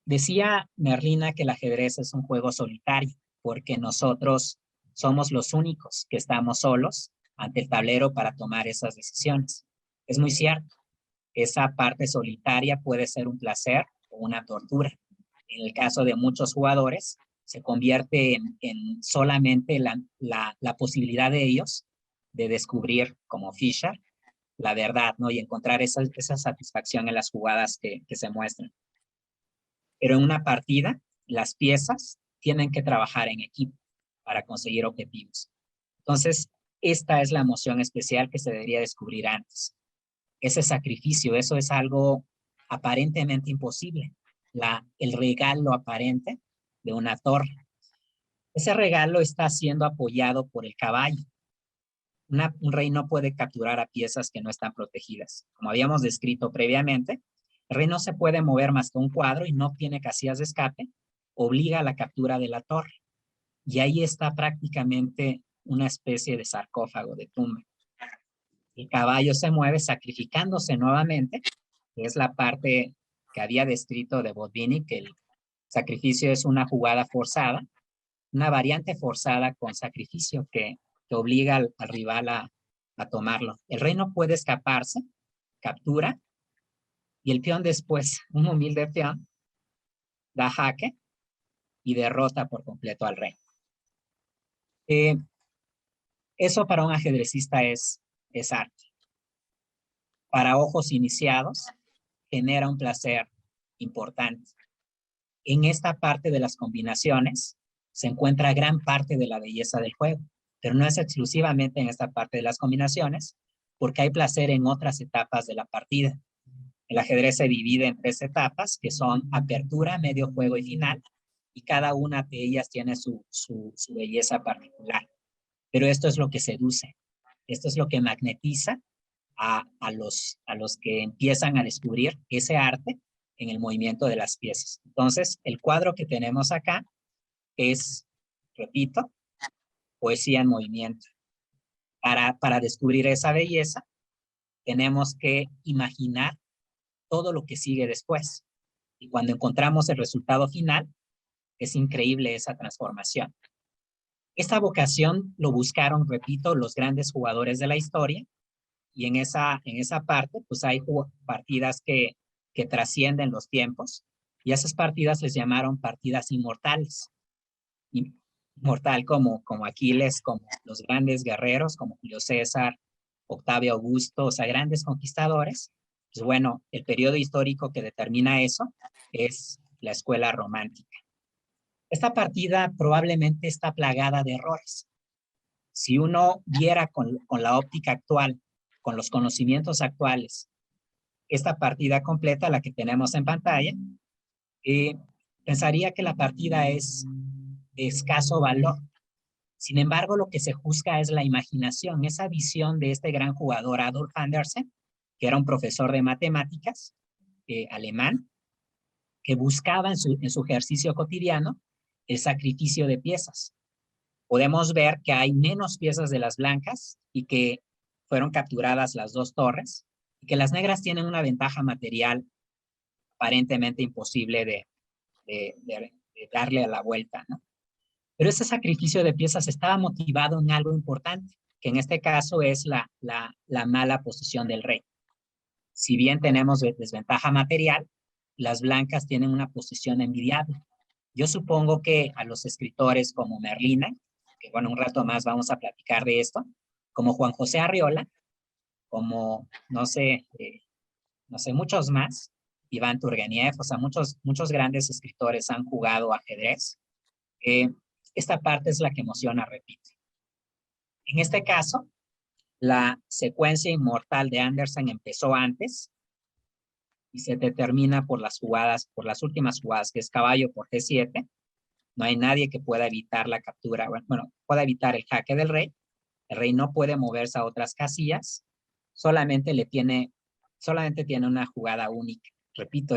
Decía Merlina que el ajedrez es un juego solitario porque nosotros somos los únicos que estamos solos ante el tablero para tomar esas decisiones. Es muy cierto. esa parte solitaria puede ser un placer o una tortura. En el caso de muchos jugadores, se convierte en solamente la posibilidad de ellos de descubrir, como Fischer, la verdad, ¿no? Y encontrar esa satisfacción en las jugadas que se muestran. Pero en una partida, las piezas tienen que trabajar en equipo para conseguir objetivos. Entonces, esta es la emoción especial que se debería descubrir antes. Ese sacrificio, eso es algo aparentemente imposible. El regalo aparente de una torre. Ese regalo está siendo apoyado por el caballo. Un rey no puede capturar a piezas que no están protegidas. Como habíamos descrito previamente, el rey no se puede mover más que un cuadro y no tiene casillas de escape, obliga a la captura de la torre. Y ahí está prácticamente una especie de sarcófago, de tumba. El caballo se mueve sacrificándose nuevamente, que es la parte que había descrito de Botvinnik, que el sacrificio es una jugada forzada, una variante forzada con sacrificio que obliga al rival a tomarlo. El rey no puede escaparse, captura, y el peón después, un humilde peón, da jaque y derrota por completo al rey. Eso para un ajedrecista es arte. Para ojos iniciados, genera un placer importante. En esta parte de las combinaciones se encuentra gran parte de la belleza del juego, pero no es exclusivamente en esta parte de las combinaciones, porque hay placer en otras etapas de la partida. El ajedrez se divide en 3 etapas, que son apertura, medio juego y final, y cada una de ellas tiene su belleza particular. Pero esto es lo que seduce, esto es lo que magnetiza a los que empiezan a descubrir ese arte en el movimiento de las piezas. Entonces, el cuadro que tenemos acá es, repito, poesía en movimiento. Para descubrir esa belleza, tenemos que imaginar todo lo que sigue después. Y cuando encontramos el resultado final, es increíble esa transformación. Esta vocación lo buscaron, repito, los grandes jugadores de la historia, y en esa parte, pues hay partidas que trascienden los tiempos, y esas partidas les llamaron partidas inmortales. Inmortal como Aquiles, como los grandes guerreros, como Julio César, Octavio Augusto, o sea, grandes conquistadores. Pues bueno, el periodo histórico que determina eso es la escuela romántica. Esta partida probablemente está plagada de errores. Si uno viera con la óptica actual, con los conocimientos actuales, esta partida completa, la que tenemos en pantalla, pensaría que la partida es de escaso valor. Sin embargo, lo que se juzga es la imaginación, esa visión de este gran jugador Adolf Andersen, que era un profesor de matemáticas alemán, que buscaba en su ejercicio cotidiano el sacrificio de piezas. Podemos ver que hay menos piezas de las blancas y que fueron capturadas las 2 torres, y que las negras tienen una ventaja material aparentemente imposible de darle a la vuelta, ¿no? Pero ese sacrificio de piezas estaba motivado en algo importante, que en este caso es la mala posición del rey. Si bien tenemos desventaja material, las blancas tienen una posición envidiable. Yo supongo que a los escritores como Merlina, que bueno, un rato más vamos a platicar de esto, como Juan José Arriola, como, no sé, muchos más, Iván Turgeniev, o sea, muchos grandes escritores han jugado ajedrez. Esta parte es la que emociona, repito. En este caso, la secuencia inmortal de Andersen empezó antes y se determina por las últimas jugadas, que es caballo por G7. No hay nadie que pueda evitar la captura, bueno, pueda evitar el jaque del rey. El rey no puede moverse a otras casillas, solamente tiene una jugada única. Repito,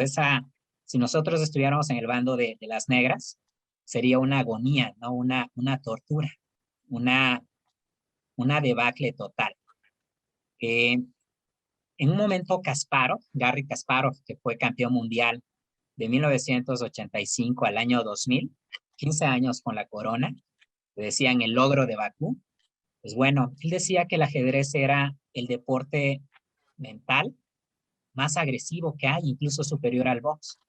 si nosotros estuviéramos en el bando de las negras, sería una agonía, ¿no? Una tortura, una debacle total. En un momento Garry Kasparov, que fue campeón mundial de 1985 al año 2000, 15 años con la corona, le decían el logro de Bakú. Pues bueno, él decía que el ajedrez era el deporte mental más agresivo que hay, incluso superior al box,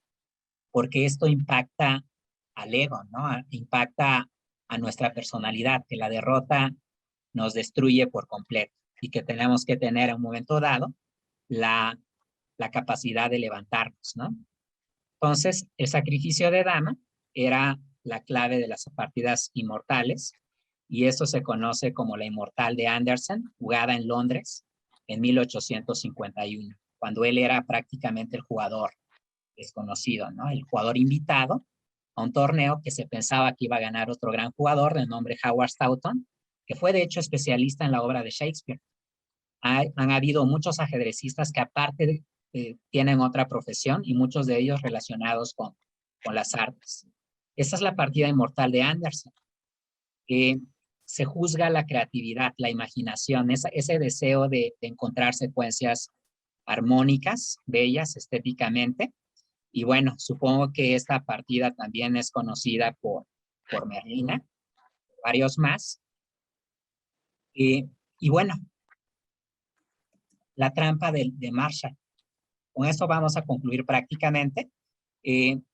porque esto impacta al ego, ¿no? Impacta a nuestra personalidad, que la derrota nos destruye por completo y que tenemos que tener en un momento dado la capacidad de levantarnos, ¿no? Entonces, el sacrificio de dama era la clave de las partidas inmortales y eso se conoce como la inmortal de Andersen, jugada en Londres en 1851, cuando él era prácticamente el jugador desconocido, ¿no? El jugador invitado a un torneo que se pensaba que iba a ganar otro gran jugador de nombre Howard Stoughton, que fue de hecho especialista en la obra de Shakespeare. Han habido muchos ajedrecistas que aparte tienen otra profesión y muchos de ellos relacionados con las artes. Esa es la partida inmortal de Andersen. Se juzga la creatividad, la imaginación, ese deseo de encontrar secuencias armónicas, bellas estéticamente. Y bueno, supongo que esta partida también es conocida por Merlina, varios más. Y bueno, la trampa de Marshall. Con esto vamos a concluir prácticamente el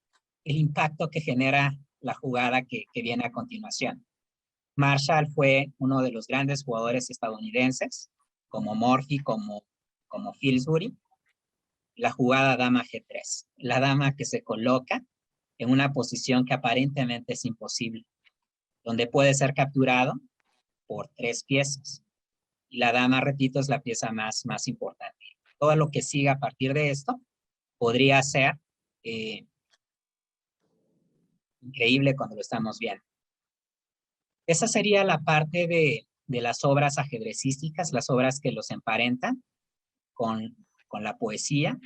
impacto que genera la jugada que viene a continuación. Marshall fue uno de los grandes jugadores estadounidenses, como Morphy, como Pillsbury. La jugada dama G3, la dama que se coloca en una posición que aparentemente es imposible, donde puede ser capturado por 3 piezas. Y la dama, repito, es la pieza más importante. Todo lo que siga a partir de esto podría ser increíble cuando lo estamos viendo. Esa sería la parte de las obras ajedrecísticas, las obras que los emparentan con la poesía,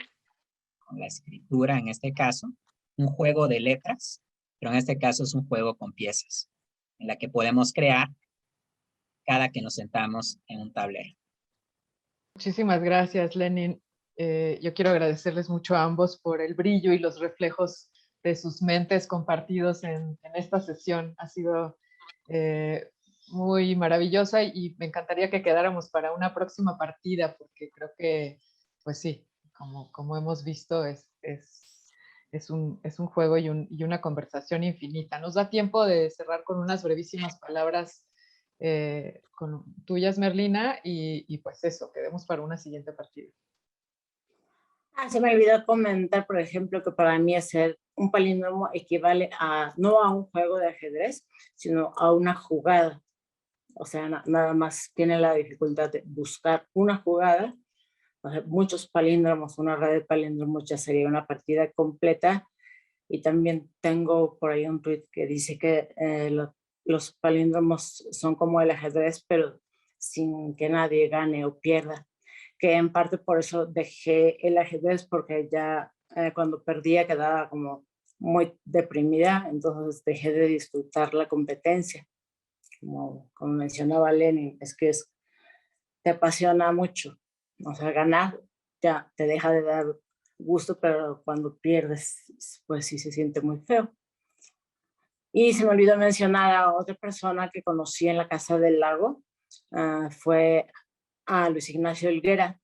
con la escritura en este caso, un juego de letras, pero en este caso es un juego con piezas, en la que podemos crear cada que nos sentamos en un tablero. Muchísimas gracias, Lenin. Yo quiero agradecerles mucho a ambos por el brillo y los reflejos de sus mentes compartidos en esta sesión. Ha sido muy maravillosa y me encantaría que quedáramos para una próxima partida, porque creo que, pues sí, como hemos visto, es un juego y una conversación infinita. Nos da tiempo de cerrar con unas brevísimas palabras con tuyas, Merlina, y pues eso, quedemos para una siguiente partida. Se me olvidó comentar, por ejemplo, que para mí hacer un palíndromo equivale no a un juego de ajedrez, sino a una jugada. O sea, nada más tiene la dificultad de buscar una jugada. O sea, muchos palíndromos, una red de palíndromos ya sería una partida completa. Y también tengo por ahí un tweet que dice que los palíndromos son como el ajedrez, pero sin que nadie gane o pierda. Que en parte por eso dejé el ajedrez, porque ya cuando perdía quedaba como muy deprimida, entonces dejé de disfrutar la competencia. Como mencionaba Lenin, es que te apasiona mucho. O sea, ganar ya te deja de dar gusto, pero cuando pierdes, pues sí se siente muy feo. Y se me olvidó mencionar a otra persona que conocí en la Casa del Lago, fue a Luis Ignacio Helguera,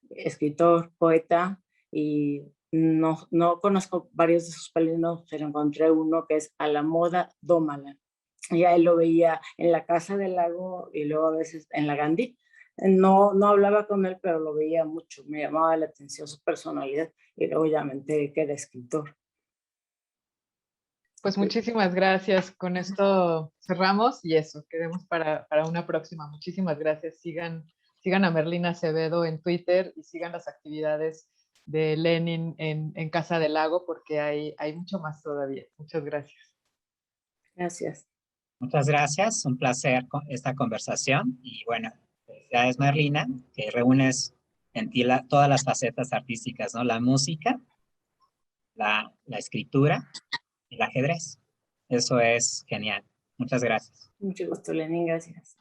escritor, poeta, y no conozco varios de sus palíndromos, pero encontré uno que es A la moda, dómala. Y a él lo veía en la Casa del Lago y luego a veces en la Gandhi. No hablaba con él, pero lo veía mucho, me llamaba la atención su personalidad y luego ya me enteré que era escritor. Pues muchísimas gracias. Con esto cerramos y eso, quedemos para una próxima. Muchísimas gracias. Sigan a Merlina Acevedo en Twitter y sigan las actividades de Lenin en Casa del Lago, porque hay mucho más todavía. Muchas gracias. Gracias. Muchas gracias, un placer esta conversación y bueno, ya es Merlina, que reúnes en ti todas las facetas artísticas, ¿no? La música, la escritura, el ajedrez. Eso es genial. Muchas gracias. Mucho gusto, Lenin. Gracias.